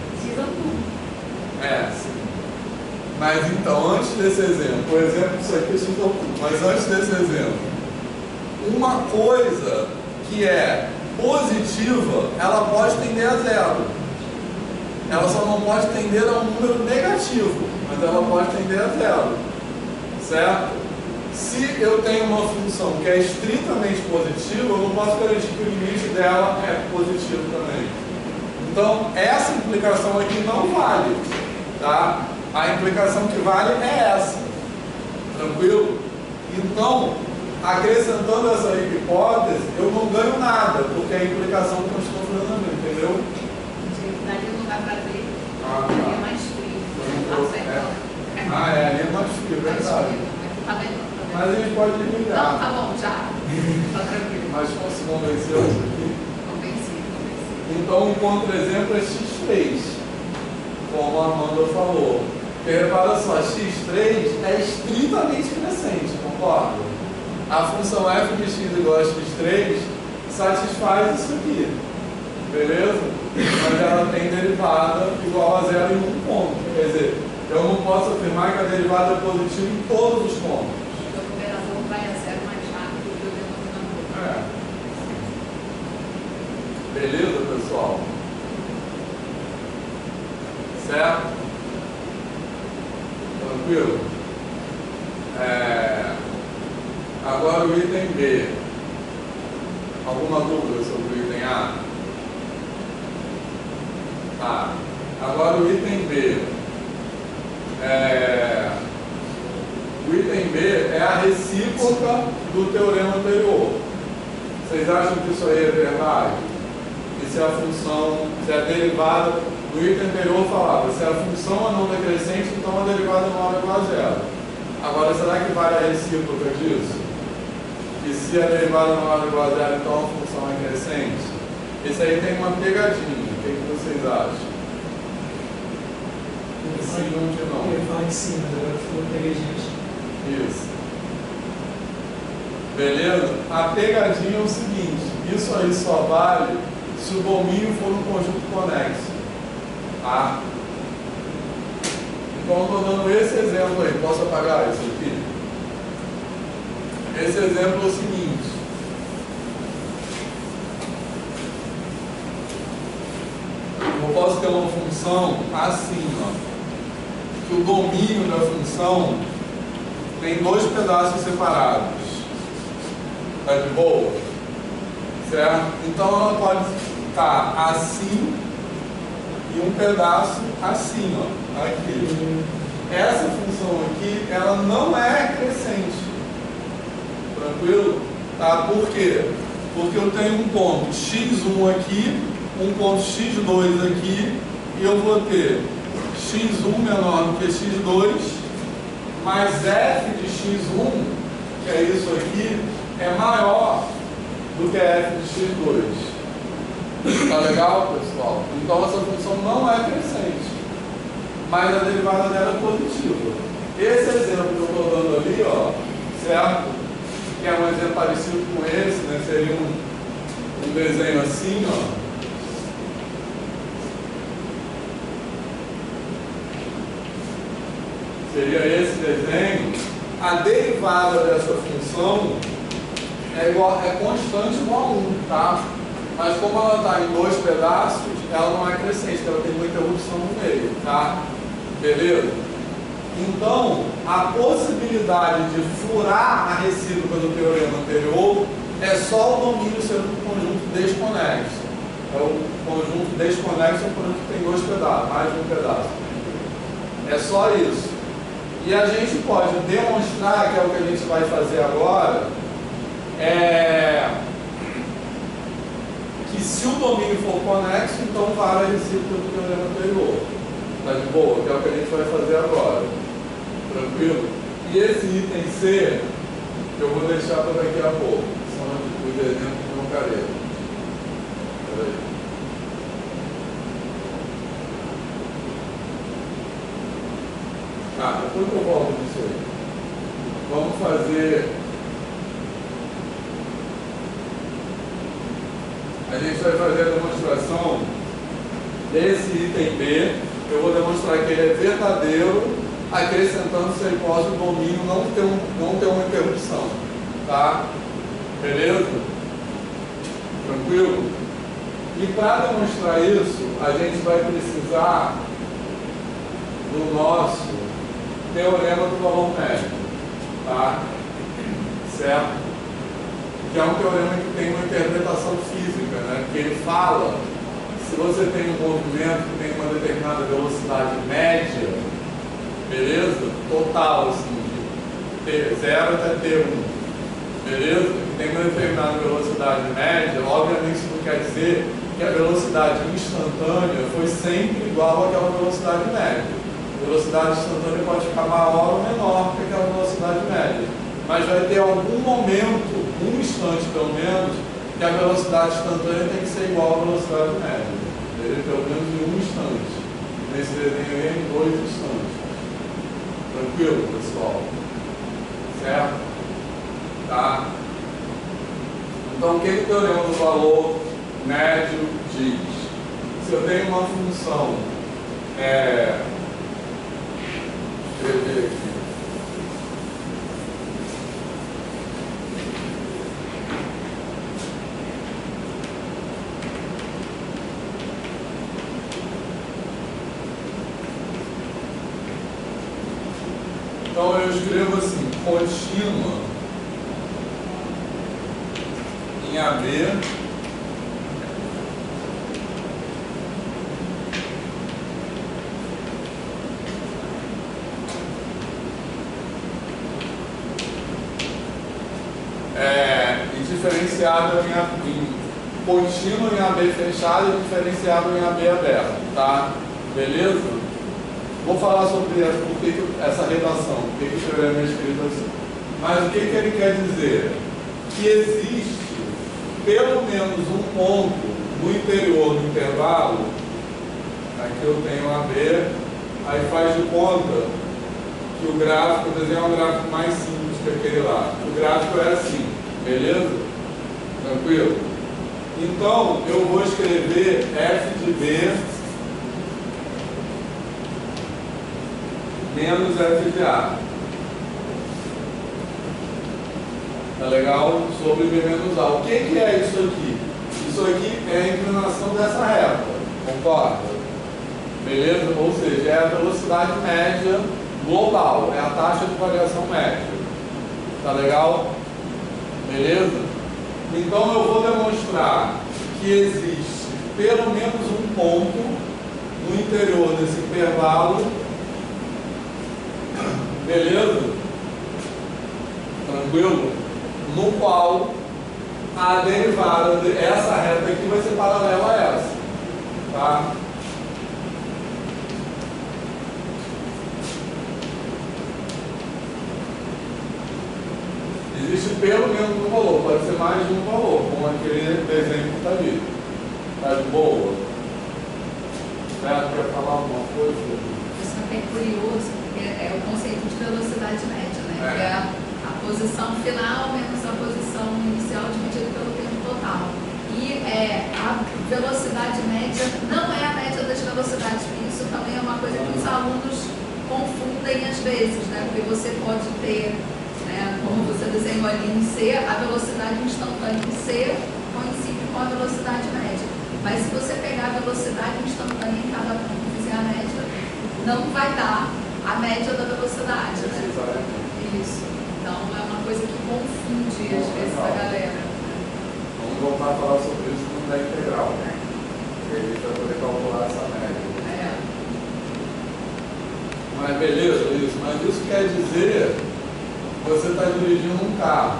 Sim. Mas então, antes desse exemplo, por exemplo, isso aqui é x1, mas antes desse exemplo, uma coisa que é positiva, ela pode tender a zero. Ela só não pode tender a um número negativo, mas ela pode tender a zero. Certo? Se eu tenho uma função que é estritamente positiva, eu não posso garantir que o limite dela é positivo também. Então, essa implicação aqui não vale. Tá? A implicação que vale é essa. Tranquilo? Então, acrescentando essa hipótese, eu não ganho nada, porque a implicação continua funcionando, entendeu? Ali não dá para ver. Tá. Ali é mais frio. Ali é mais frio, verdade. Mas a gente pode eliminar. Não, tá bom, já. Tá tranquilo. Mas se convenceu isso aqui. Convenci. Então, um contra-exemplo é x3, como a Amanda falou. Porque repara só, x3 é estritamente crescente, concorda? A função f de x igual a x3 satisfaz isso aqui, beleza? Mas ela tem derivada igual a zero em um ponto. Quer dizer, eu não posso afirmar que a derivada é positiva em todos os pontos. Então, o numerador vai a zero mais rápido que o denominador. Beleza, pessoal? Certo? Tranquilo? Agora o item B. Alguma dúvida sobre o item A? Tá. Agora o item B. O item B é a recíproca do teorema anterior. Vocês acham que isso aí é verdade? E se a função, se a derivada do item anterior falava, se a função é não decrescente, então a derivada não é igual a zero. Agora, será que vale a recíproca disso? E se a derivada não é igual a zero, então a função é crescente? Esse aí tem uma pegadinha. O que vocês acham? Sim ou que não? Eu ia falar que sim, mas agora falou pegadinha. Isso. Beleza? A pegadinha é o seguinte, isso aí só vale se o domínio for um conjunto conexo. Tá? Então eu estou dando esse exemplo aí. Posso apagar isso aqui? Esse exemplo é o seguinte. Eu posso ter uma função assim, ó. que o domínio da função tem dois pedaços separados. Tá de boa? Certo? Então ela pode estar assim e um pedaço assim, ó, aqui. Essa função aqui, ela não é crescente. Tranquilo? Tá? Por quê? Porque eu tenho um ponto x1 aqui, um ponto x2 aqui, e eu vou ter x1 menor do que x2, mais f de x1, que é isso aqui, é maior do que f de x2. Tá legal, pessoal? Então essa função não é crescente, mas a derivada dela é positiva. Esse exemplo que eu estou dando ali, ó, certo? Que é um exemplo parecido com esse, né? Seria um desenho assim, ó. Seria esse desenho. A derivada dessa função é constante igual a 1, tá? Mas como ela está em dois pedaços, ela não é crescente, ela tem uma interrupção no meio, tá? Beleza? Então, a possibilidade de furar a recíproca do teorema anterior é só o domínio sendo um conjunto desconexo. É o conjunto desconexo, é um conjunto que tem dois pedaços, mais de um pedaço. É só isso. E a gente pode demonstrar, que é o que a gente vai fazer agora, que se o domínio for conexo, então vale a recíproca do teorema anterior. Tá de boa? Que é o que a gente vai fazer agora. Tranquilo? E esse item C, eu vou deixar para daqui a pouco. São os exemplos de não careta. Espera aí. Depois eu volto nisso aí. Vamos fazer. A gente vai fazer a demonstração desse item B. Eu vou demonstrar que ele é verdadeiro, acrescentando se a hipótese do domínio não ter uma interrupção. Tá? Beleza? Tranquilo? E para demonstrar isso, a gente vai precisar do nosso teorema do valor médio, tá? Certo? Que é um teorema que tem uma interpretação física, né? Que ele fala, se você tem um movimento que tem uma determinada velocidade média, beleza? Total, assim, de T0 até T1, beleza? Que tem uma determinada velocidade média, obviamente isso não quer dizer que a velocidade instantânea foi sempre igual àquela velocidade média. A velocidade instantânea pode ficar maior ou menor que aquela velocidade média. Mas vai ter algum momento, um instante pelo menos, que a velocidade instantânea tem que ser igual à velocidade média. Pelo menos em um instante. Nesse desenho aí, em 2 instantes. Tranquilo, pessoal? Certo? Tá? Então, o que o teorema do valor médio diz? Se eu tenho uma função escrever aqui. Então eu escrevo assim, contínua em AB diferenciado em contínuo em AB fechado e diferenciado em AB aberto, tá? Beleza? Vou falar sobre essa redação, por que o teorema é escrito assim. Mas o que ele quer dizer? Que existe pelo menos um ponto no interior do intervalo, aqui eu tenho AB, aí faz de conta que o gráfico, o desenho é um gráfico mais simples que aquele lá. O gráfico é assim, beleza? Tranquilo? Então, eu vou escrever f de B menos f de A. Tá legal? Sobre B menos A. O que é isso aqui? Isso aqui é a inclinação dessa reta. Concorda? Beleza? Ou seja, é a velocidade média global, é a taxa de variação média. Tá legal? Beleza? Então eu vou demonstrar que existe pelo menos um ponto no interior desse intervalo. Beleza? Tranquilo? No qual a derivada dessa reta aqui vai ser paralela a essa. Tá? Existe pelo menos um valor, pode ser mais de um valor, como aquele desenho que está ali. Tá de boa? Quer falar alguma coisa? Isso é bem curioso, porque é o conceito de velocidade média, né? Que é a posição final menos a posição inicial dividida pelo tempo total. E a velocidade média não é a média das velocidades, porque isso também é uma coisa que os alunos confundem às vezes, né? Porque você pode ter, né, como você desenhou ali em C, a velocidade instantânea em C coincide com a velocidade média. Mas se você pegar a velocidade instantânea em cada ponto e fizer a média, não vai dar a média da velocidade, né? Isso. Então é uma coisa que confunde às vezes a galera. Vamos voltar a falar sobre isso no da integral. Porque a gente vai poder calcular essa média. Mas beleza, isso. Mas isso quer dizer que você está dirigindo um carro.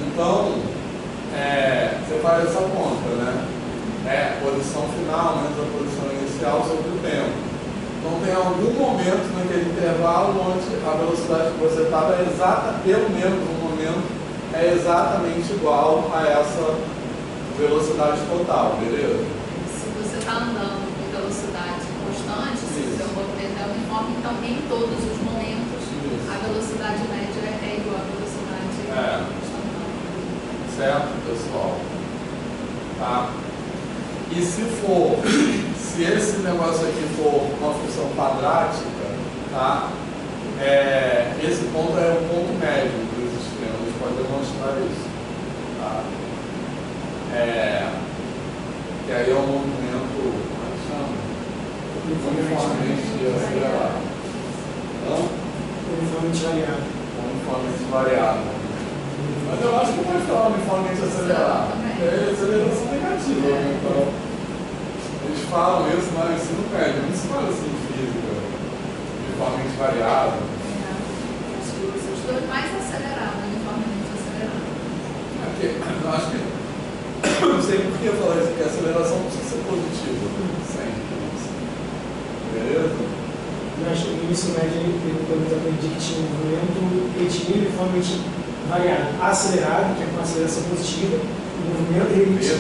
Então, você faz essa conta, né? Posição final menos a posição inicial sobre o tempo. Então tem algum momento naquele intervalo onde a velocidade que você estava é exata, pelo menos um momento, é exatamente igual a essa velocidade total, beleza? Se você está andando com velocidade constante, se o seu movimento é uniforme, então em todos os momentos a velocidade média é igual à velocidade instantânea. Certo, pessoal? Tá? E se esse negócio aqui for uma função quadrática, tá? Esse ponto é o ponto médio do sistema, a gente pode demonstrar isso. Tá? Que aí é um movimento, como é que chama? Uniformemente acelerado. Não? Uniformemente variado. Uniformemente variado. Mas eu acho que pode falar uniformemente acelerado. É aceleração negativa, né? Então, eles falam isso no ensino médio, não se fala assim em física, uniformemente variado. Acho que os dois mais acelerados, uniformemente acelerados. Eu acho que não sei por que eu falar isso, porque a aceleração não precisa ser positiva. Sempre. Beleza? Eu acho que no ensino médio, quando eu aprendi que tinha um movimento, ele tinha uniformemente variado, acelerado, que é com aceleração positiva, o movimento ele tinha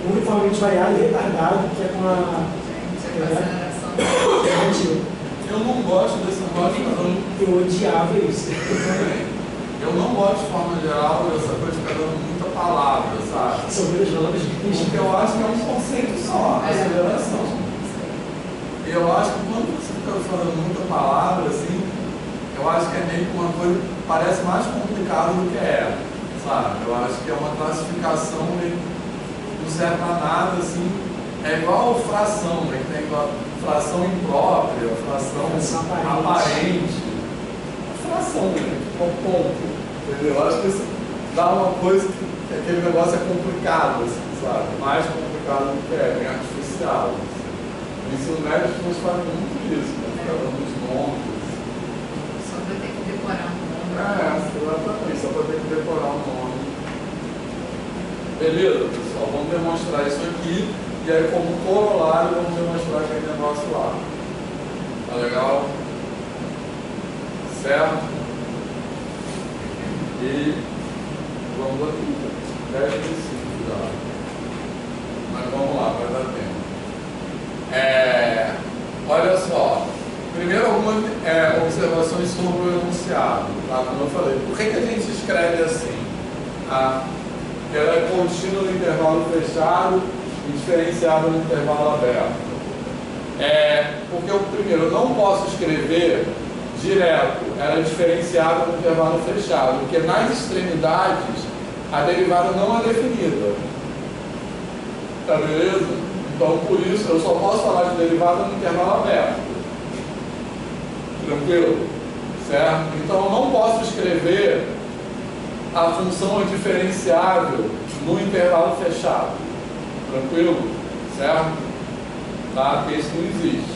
uniformemente variado e retardado, que é com a Aceleração negativa. Eu não gosto desse negócio, Eu odiava isso. eu não gosto de forma geral dessa coisa de ficar dando muita palavra, sabe? São meus nomes. Porque eu acho que é um conceito só, aceleração. E eu acho que quando você fica falando muita palavra, assim, eu acho que é meio que uma coisa que parece mais complicada do que é, sabe? Eu acho que é uma classificação meio que não serve pra nada, assim. É igual fração, né? Que tem fração imprópria, fração aparente. Fração, né? Com ponto. Entendeu? Eu acho que isso dá uma coisa que aquele negócio é complicado, assim, sabe? Mais complicado do que é, bem artificial. Assim. O ensino médio a gente faz muito isso, né? Fica dando os nomes. só para ter que decorar um nome. Exatamente, só para ter que decorar o nome. Beleza, pessoal? Vamos demonstrar isso aqui. E aí, como corolário, vamos demonstrar aquele negócio lá. Tá legal? Certo? E vamos aqui. 10 e 5 já. Mas vamos lá, vai dar tempo. Olha só. Primeiro, algumas observações sobre o enunciado. Tá? Como eu falei, por que a gente escreve assim? Ela é contínua no intervalo fechado e diferenciada no intervalo aberto. Porque primeiro, eu não posso escrever direto, ela é diferenciada no intervalo fechado, porque nas extremidades a derivada não é definida. Tá beleza? Então, por isso, eu só posso falar de derivada no intervalo aberto. Tranquilo? Certo? Então, eu não posso escrever a função diferenciável no intervalo fechado. Tranquilo? Certo? Tá? Porque isso não existe.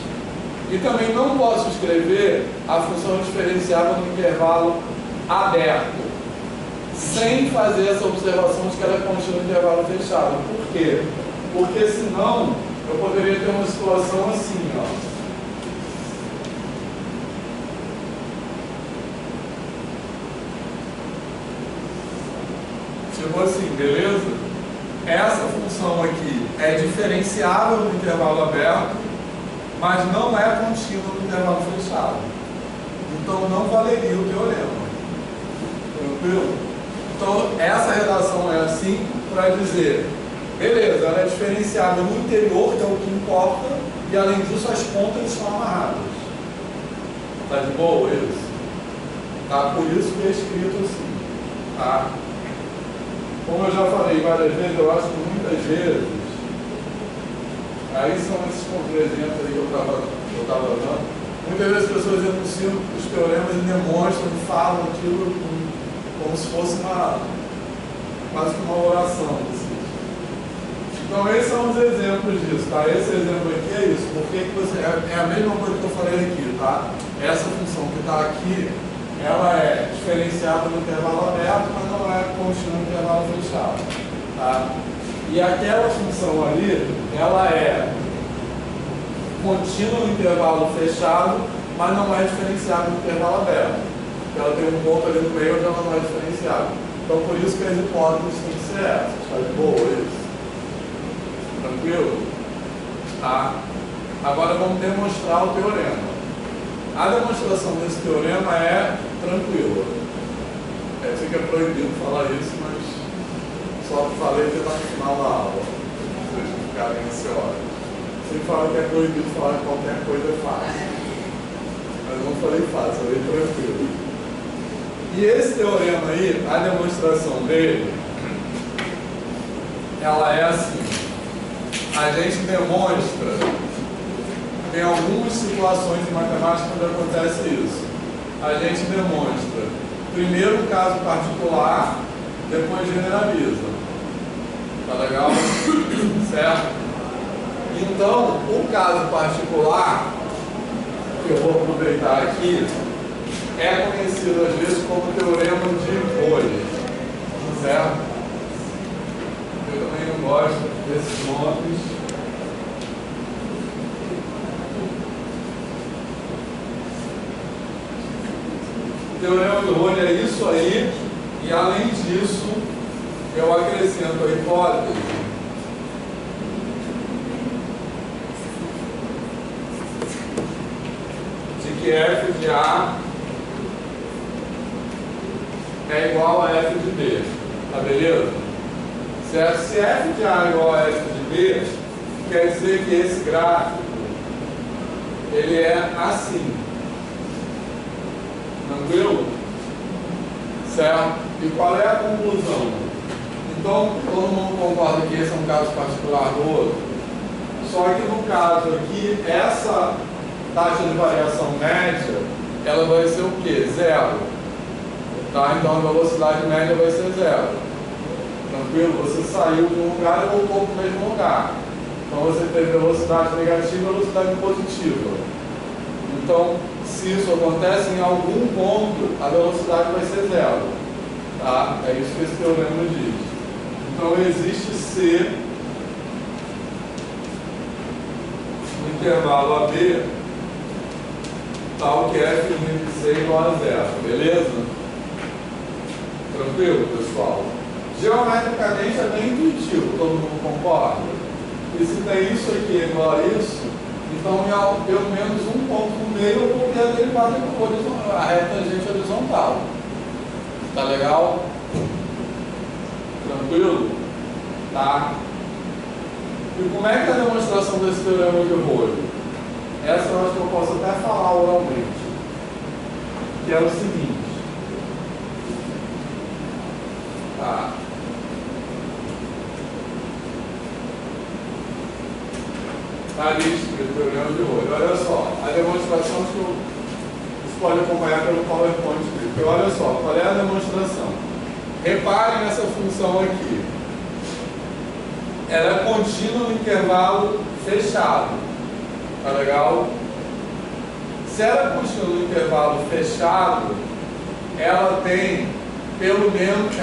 E também não posso escrever a função diferenciável no intervalo aberto, sem fazer essa observação de que ela é contínua no intervalo fechado. Por quê? Porque senão eu poderia ter uma situação assim, ó. Tipo assim, beleza? Essa função aqui é diferenciável no intervalo aberto, mas não é contínua no intervalo fechado. Então não valeria o teorema. Tranquilo? Então essa redação é assim para dizer, beleza, ela é diferenciável no interior, que é o que importa, e além disso as pontas estão amarradas. Tá de boa isso? Tá? Por isso que é escrito assim. Tá? Como eu já falei várias vezes, eu acho que muitas vezes, aí são esses exemplos aí que eu estava dando, muitas vezes as pessoas enunciam os teoremas e demonstram, falam aquilo como se fosse quase que uma oração. Assim. Então esses são os exemplos disso, tá? Esse exemplo aqui é isso, porque é a mesma coisa que eu falei aqui, tá? Essa função que está aqui, ela é diferenciada no intervalo aberto, mas não é contínua no intervalo fechado. Tá? E aquela função ali, ela é contínua no intervalo fechado, mas não é diferenciada no intervalo aberto. Ela tem um ponto ali no meio onde ela não é diferenciada. Então por isso que as hipóteses têm que ser essas. Tá de boa isso? Tranquilo? Tá? Agora vamos demonstrar o teorema. A demonstração desse teorema é tranquila. Eu sei que é proibido falar isso, mas só falei que está no final da aula. Vocês não ficarem ansiosos. Sempre falo que é proibido falar que qualquer coisa é fácil. Mas não falei fácil, falei tranquilo. E esse teorema aí, a demonstração dele, ela é assim. A gente demonstra. Tem algumas situações em matemática onde acontece isso. A gente demonstra primeiro um caso particular, depois generaliza. Tá legal? Certo? Então, o caso particular, que eu vou aproveitar aqui, é conhecido às vezes como teorema de Rhodes. Certo? Eu também não gosto desses nomes. O teorema de Rhodes é isso aí, e além disso, eu acrescento a hipótese de que f de A é igual a f de B. Tá beleza? Certo? Se f de A é igual a f de B, quer dizer que esse gráfico ele é assim. Tranquilo? Certo? E qual é a conclusão? Então, todo mundo concorda que esse é um caso particular do outro? Só que no caso aqui, essa taxa de variação média, ela vai ser o quê? Zero. Tá? Então, a velocidade média vai ser zero. Tranquilo? Você saiu de um lugar e voltou para o mesmo lugar. Então, você teve velocidade negativa e velocidade positiva. Então, se isso acontece, em algum ponto a velocidade vai ser zero. Tá? É isso que esse teorema diz. Então existe C no intervalo AB tal que f de C igual a zero. Beleza? Tranquilo, pessoal? Geometricamente é bem intuitivo, todo mundo concorda? E se tem isso aqui igual a isso, então, pelo menos um ponto no meio eu vou ter a derivada a reta tangente horizontal. Tá legal? Tranquilo? Tá? E como é que é a demonstração desse teorema de Rhodes? Essa eu acho que eu posso até falar oralmente. Que é o seguinte. Tá? Está ali escrito teorema de Rho. Olha só, a demonstração que você pode acompanhar pelo PowerPoint. Porque olha só, qual é a demonstração? Reparem nessa função aqui. Ela é contínua no intervalo fechado. Tá legal? Se ela é contínua no intervalo fechado, ela tem, pelo teorema que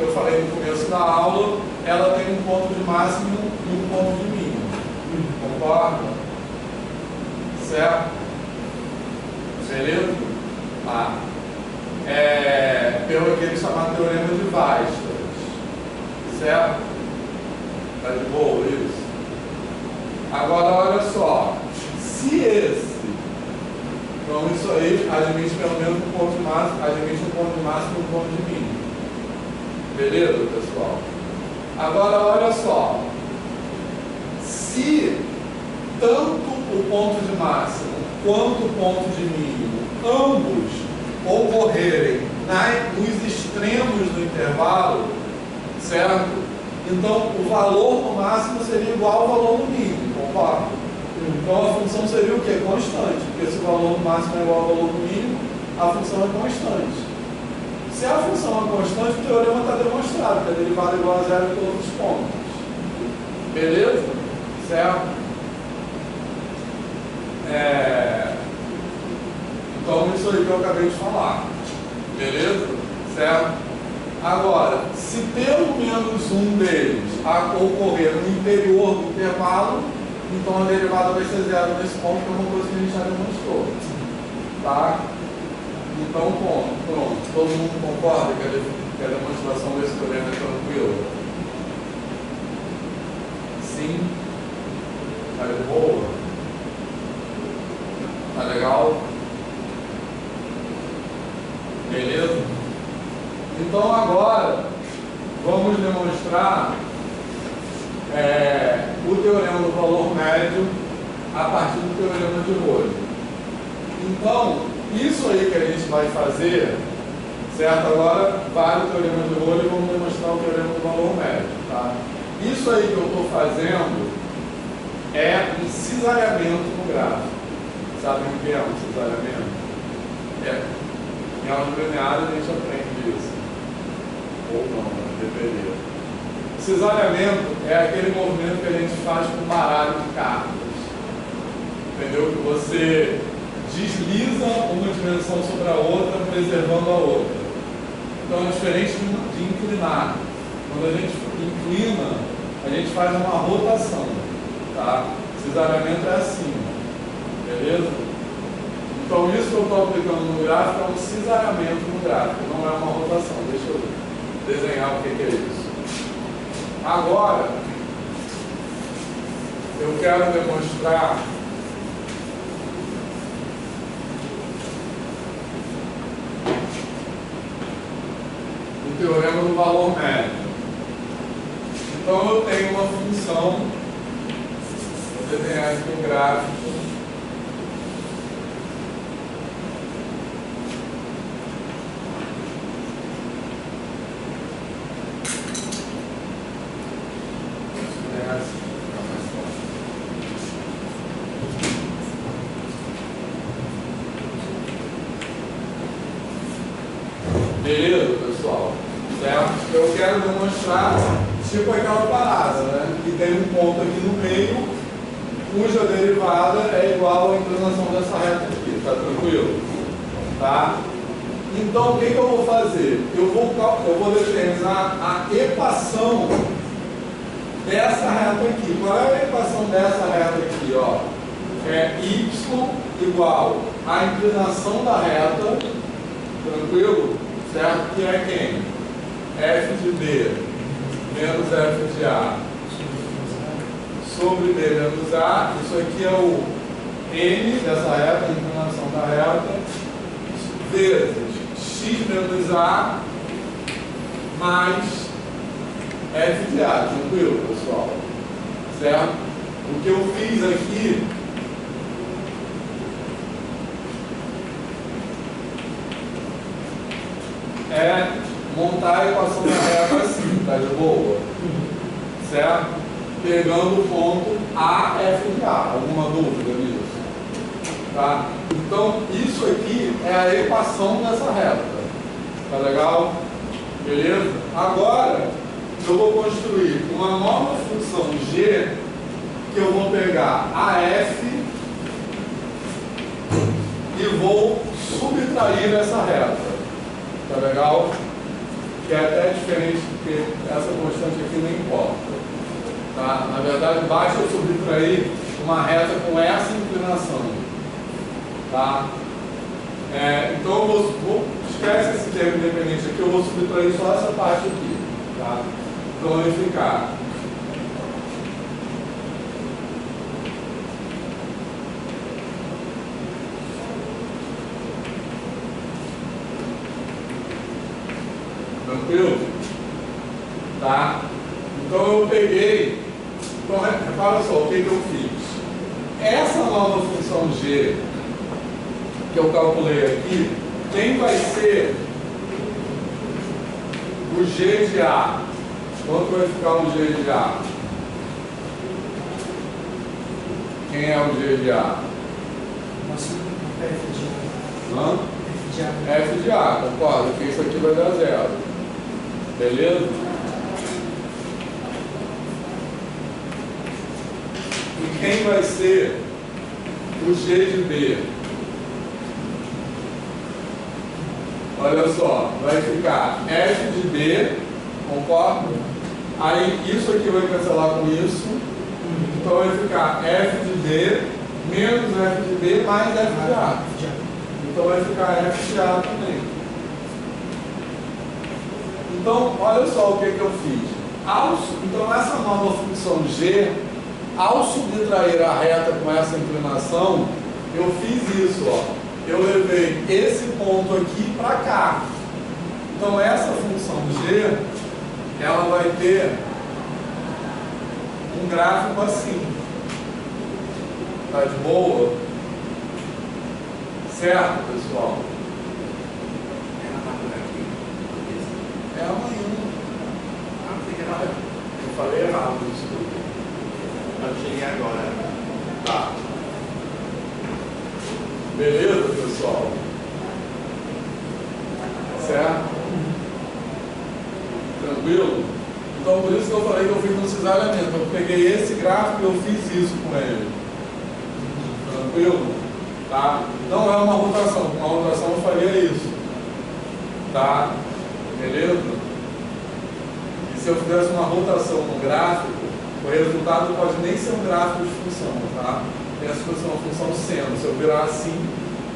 eu falei no começo da aula, ela tem um ponto de máximo e um ponto de mínimo. Concorda? Certo? Beleza? Pelo aquele chamado teorema de Weierstrass. Certo? Tá de boa isso? Agora olha só. Se esse, então isso aí admite pelo menos um ponto de máximo, admite um ponto de máximo e um ponto de mínimo. Beleza, pessoal? Agora olha só. Se tanto o ponto de máximo quanto o ponto de mínimo, ambos ocorrerem nos extremos do intervalo, certo? Então o valor no máximo seria igual ao valor no mínimo, concorda? Então a função seria o quê? Constante, porque se o valor no máximo é igual ao valor no mínimo, a função é constante. Se a função é constante, o teorema está demonstrado, que a derivada é igual a zero em todos os pontos. Beleza? Certo? Então isso aí que eu acabei de falar. Beleza? Certo? Agora, se pelo menos um deles ocorrer no interior do intervalo, então a derivada vai ser zero nesse ponto, que é uma coisa que a gente já demonstrou. Tá? Então, pronto. Todo mundo concorda que a demonstração desse teorema é tranquila? Sim? Tá de boa? Tá legal? Beleza? Então agora vamos demonstrar o teorema do valor médio a partir do teorema de Rho. Então, isso aí que a gente vai fazer, certo? Agora vale o teorema de Rho e vamos demonstrar o teorema do valor médio, tá? Isso aí que eu estou fazendo é um cisalhamento no gráfico. Sabem o que é um cisalhamento? Em álgebra linear a gente aprende isso. Ou não, deveria. Cisalhamento é aquele movimento que a gente faz com baralho de cartas. Entendeu? Que você desliza uma dimensão sobre a outra, preservando a outra. Então é diferente de inclinar. Quando a gente inclina, a gente faz uma rotação. Tá? Cisalhamento é assim. Beleza? Então isso que eu estou aplicando no gráfico é um cisalhamento no gráfico, não é uma rotação. Deixa eu desenhar o que é isso. Agora, eu quero demonstrar o teorema do valor médio. Então, eu tenho uma função, vou desenhar aqui um gráfico. Beleza, pessoal? Certo? Eu quero demonstrar tipo aquela parada, né? Que tem um ponto aqui no meio, cuja derivada é igual à inclinação dessa reta aqui, tá tranquilo? Tá? Então, o que eu vou fazer? Eu vou determinar a equação dessa reta aqui. Qual é a equação dessa reta aqui? Ó? É y igual à inclinação da reta, tranquilo? Certo? Que é quem? F de B menos F de A sobre B menos A. Isso aqui é o N dessa reta, a inclinação da reta, vezes X menos A mais F de A. Tranquilo, pessoal? Certo? O que eu fiz aqui é montar a equação da reta assim, tá de boa? Certo? pegando o ponto A, F de A. Alguma dúvida nisso? Tá? Então, isso aqui é a equação dessa reta. Tá legal? Beleza? Agora, eu vou construir uma nova função g, que eu vou pegar a f e vou subtrair essa reta. Tá legal? Que é até diferente, porque essa constante aqui não importa. Tá? Na verdade, basta eu subtrair uma reta com essa inclinação. Tá? Então, eu vou esquece esse termo independente aqui, eu vou subtrair só essa parte aqui. Tá? Então, vai ficar tranquilo? Tá? Então eu peguei, então repara só o que eu fiz. Essa nova função g que eu calculei aqui, quem vai ser o g de A? Quanto vai ficar o g de A? Quem é o g de A? Nossa, F de A. Hã? F de A. F de A, concordo, que isso aqui vai dar 0. Beleza? E quem vai ser o G de B? Olha só, vai ficar F de B, concordo? Aí isso aqui vai cancelar com isso. Então vai ficar F de D menos F de B mais F de A. Então vai ficar F de A também. Então, olha só o que eu fiz. Então, essa nova função g, ao subtrair a reta com essa inclinação, eu fiz isso, ó. Eu levei esse ponto aqui para cá. Então, essa função g, ela vai ter um gráfico assim. Tá de boa? Certo, pessoal? É amanhã. Eu falei errado isso tudo. Eu cheguei agora. Tá. Beleza, pessoal? Certo? Tranquilo? Então, por isso que eu falei que eu fiz um cisalhamento. Eu peguei esse gráfico e eu fiz isso com ele. Tranquilo? Tá? Não é uma rotação. Com uma rotação eu faria isso. Tá? Beleza? E se eu fizesse uma rotação no gráfico, o resultado pode nem ser um gráfico de função, tá? Pensa que fosse uma função seno. Se eu virar assim,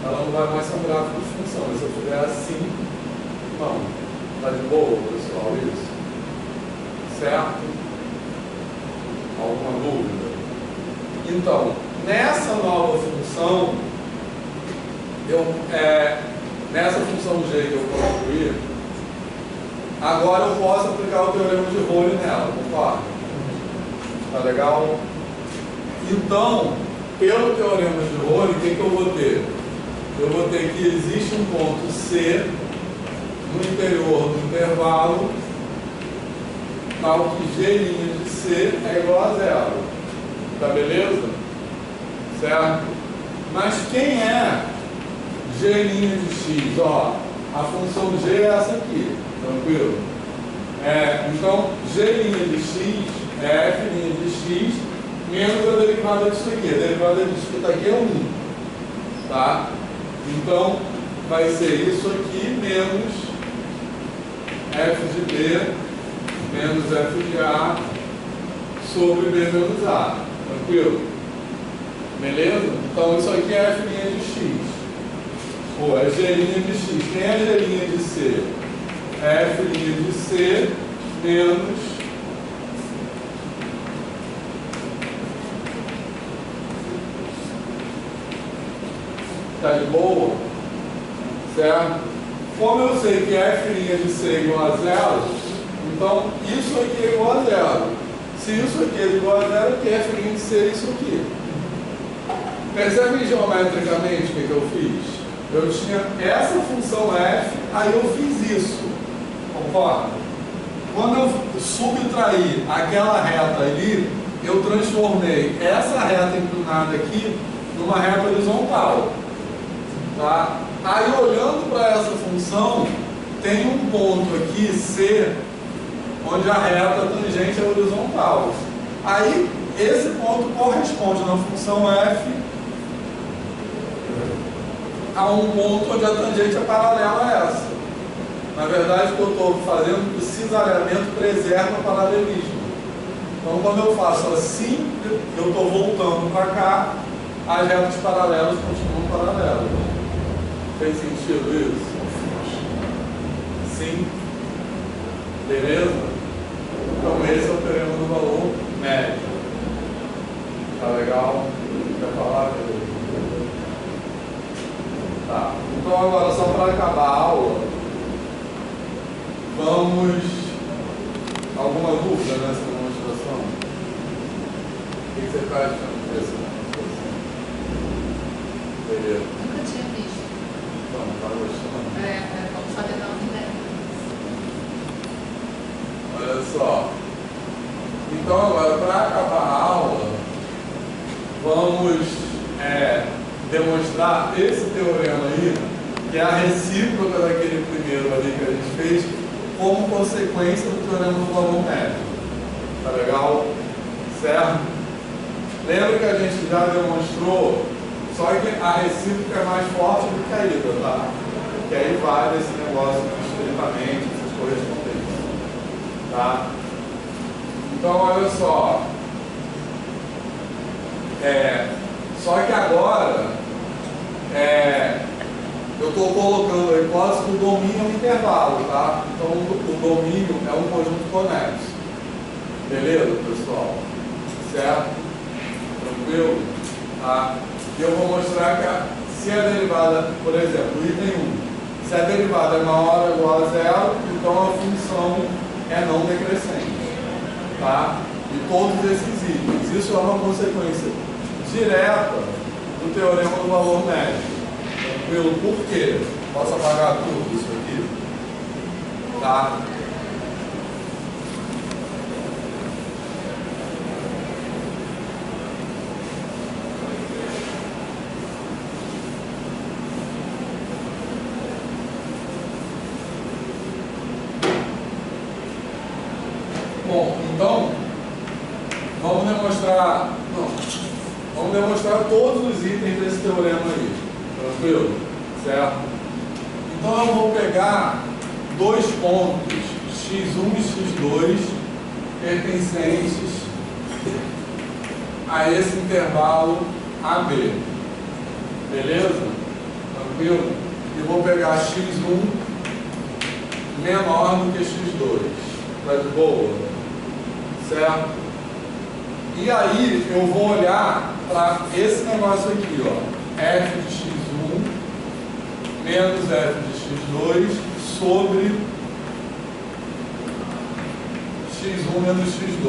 ela não vai mais ser um gráfico de função. Mas se eu fizer assim, não. Tá de boa, pessoal, isso? Certo? Alguma dúvida? Então, nessa nova função, nessa função g que eu construí, agora eu posso aplicar o teorema de Rowley nela, concorda? Tá legal? Então, pelo teorema de Rowley, o que eu vou ter? Eu vou ter que existe um ponto C no interior do intervalo, tal que G' de C é igual a 0. Tá beleza? Certo? Mas quem é G' de X? Ó, a função G é essa aqui. Tranquilo? Então, G' de X é F' de X menos a derivada disso aqui. A derivada disso que está aqui é 1. Tá? Então, vai ser isso aqui menos F de B menos F de A sobre B menos A. Tranquilo? Beleza? Então, isso aqui é F' de X. Ou é G' de X. Quem é G' de C? F' de C menos tá de boa? Certo? Como eu sei que F' de C é igual a 0, então isso aqui é igual a 0. Se isso aqui é igual a 0, que F' de C é isso aqui. Percebe geometricamente o que eu fiz? Eu tinha essa função f, aí eu fiz isso. Concorda? Quando eu subtrair aquela reta ali, eu transformei essa reta inclinada aqui numa reta horizontal. Tá? Aí, olhando para essa função, tem um ponto aqui, C, onde a reta tangente é horizontal. Aí, esse ponto corresponde na função f a um ponto onde a tangente é paralela a essa. Na verdade, o que eu estou fazendo, o cisalhamento preserva o paralelismo. Então, quando eu faço assim, eu estou voltando para cá, as retas paralelas continuam paralelas. Tem sentido isso? Sim? Beleza? Então, esse é o teorema do valor médio. Tá legal? Quer falar, Pedro? Tá. Então, agora, só para acabar a aula, vamos... Alguma dúvida nessa demonstração? O que você está achando dessa demonstração? Beleza. Nunca tinha visto. Então, tá gostando? Vamos só tentar uma ideia. Olha só. Então, agora, para acabar a aula, vamos demonstrar esse teorema aí, que é a recíproca daquele primeiro ali que a gente fez, como consequência do teorema do valor médio. Tá legal? Certo? Lembra que a gente já demonstrou, só que a recíproca é mais forte do que a ida, tá? Que aí vale esse negócio de estritamente, essas correspondências. Tá? Então, olha só. Só que agora, eu estou colocando a hipótese que o domínio é um intervalo, tá? Então, o domínio é um conjunto conexo. Beleza, pessoal? Certo? Tranquilo? Tá? E eu vou mostrar que se a derivada, por exemplo, item 1, se a derivada é maior ou igual a zero, então a função é não decrescente. Tá? E todos esses itens. Isso é uma consequência direta do teorema do valor médio. Tranquilo? Por quê? Posso apagar tudo isso aqui? Tá? Bom, então, vamos demonstrar todos os itens desse teorema aí. Tranquilo? Certo? Então, eu vou pegar dois pontos, x1 e x2, pertencentes a esse intervalo AB. Beleza? Tranquilo? E vou pegar x1 menor do que x2. Tá de boa? Certo? E aí eu vou olhar para esse negócio aqui, ó, f de x1 menos f de x2 sobre x1 menos x2.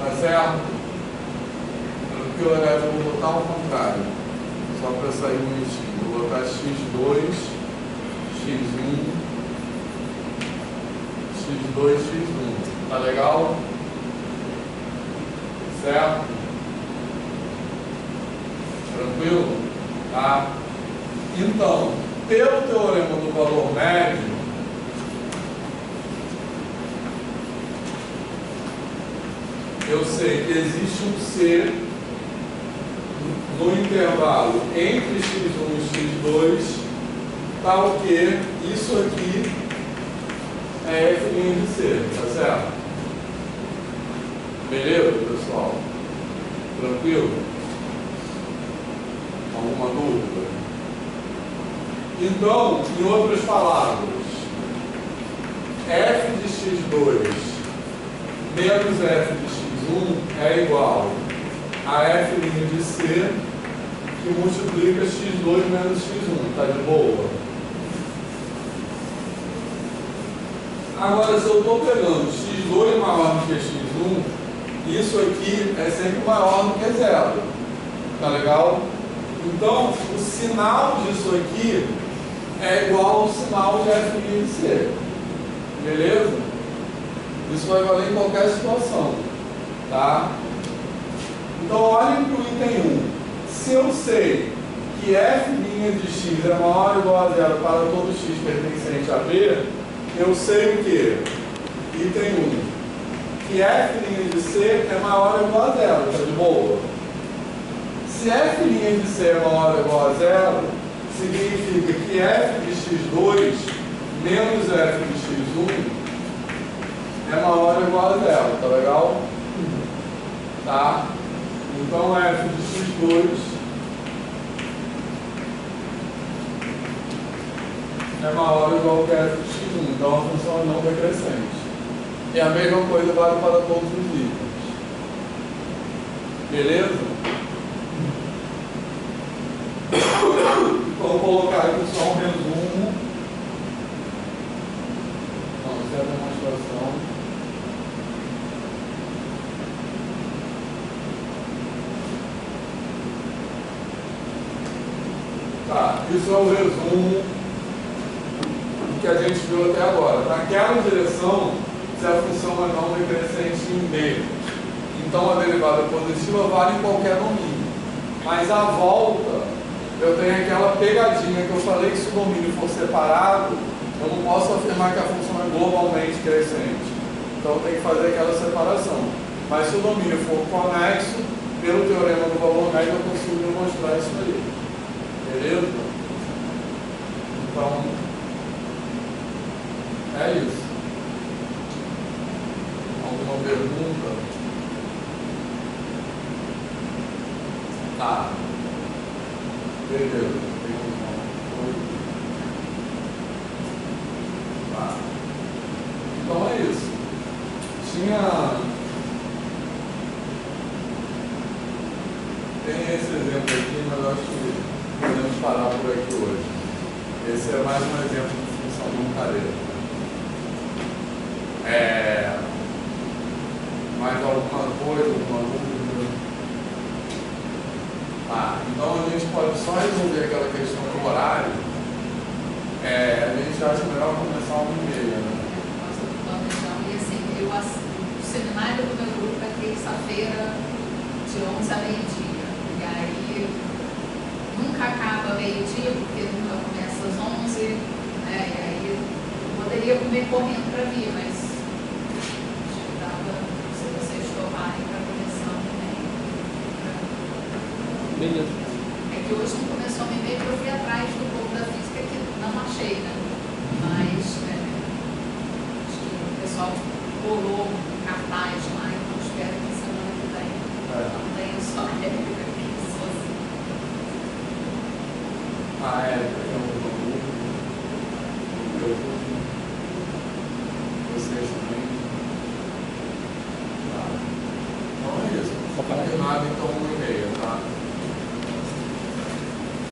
Tá certo? Tranquilo, aliás, eu vou botar ao contrário, só para sair bonitinho. Vou botar x2, x1, x2, x1. Tá legal? Certo? Tranquilo? Tá? Então, pelo teorema do valor médio, eu sei que existe um C no intervalo entre x1 e x2, tal que isso aqui é f' de C, tá certo? Beleza, pessoal? Tranquilo? Alguma dúvida? Então, em outras palavras, f de x2 menos f de x1 é igual a f' de C que multiplica x2 menos x1. Tá de boa? Agora, se eu estou pegando x2 maior do que x1, isso aqui é sempre maior do que zero. Tá legal? Então, o sinal disso aqui é igual ao sinal de f' de C. Beleza? Isso vai valer em qualquer situação. Tá? Então, olhem para o item 1. Se eu sei que f' de x é maior ou igual a zero para todo x pertencente a B, eu sei o que? Item 1. Que f' de c é maior ou igual a zero, tá de boa? Se f' de c é maior ou igual a zero, significa que f de x2 menos f de x1 é maior ou igual a zero, tá legal? Tá? Então f de x2 é maior ou igual a f de x1, então a função é não decrescente. E a mesma coisa vale para todos os itens. Beleza? Vou colocar aqui só um resumo. Não, isso é a demonstração. Tá, isso é o resumo do que a gente viu até agora. Naquela direção, se a função é não decrescente em B, então a derivada positiva vale em qualquer domínio. Mas à volta, eu tenho aquela pegadinha que eu falei que se o domínio for separado, eu não posso afirmar que a função é globalmente crescente. Então eu tenho que fazer aquela separação. Mas se o domínio for conexo, pelo teorema do valor médio eu consigo demonstrar isso aí. Beleza? Então, é isso. Alguma pergunta? Tá. Beleza. Tá. Então é isso. Tem esse exemplo aqui, mas eu acho que podemos parar por aqui hoje. Esse é mais um exemplo de função montareira. Mais alguma coisa, alguma dúvida? Então a gente pode só resolver aquela questão do horário. A gente acha melhor começar 1h30, né? E assim, o seminário do meu grupo é terça-feira, de 11 a meio-dia. E aí, nunca acaba meio-dia, porque nunca começa às 11, né? E aí, eu poderia comer correndo para vir, mas se vocês tomarem para começar também. Beleza. É que hoje não começou a me ver, eu fui atrás do povo da física que não achei, né? Mas acho que o pessoal bolou um cartaz lá, então espero que semana que vem não tenha só a réplica aqui sozinha. Vocês também. Tá. Então é isso. Combinado então 1h30, tá?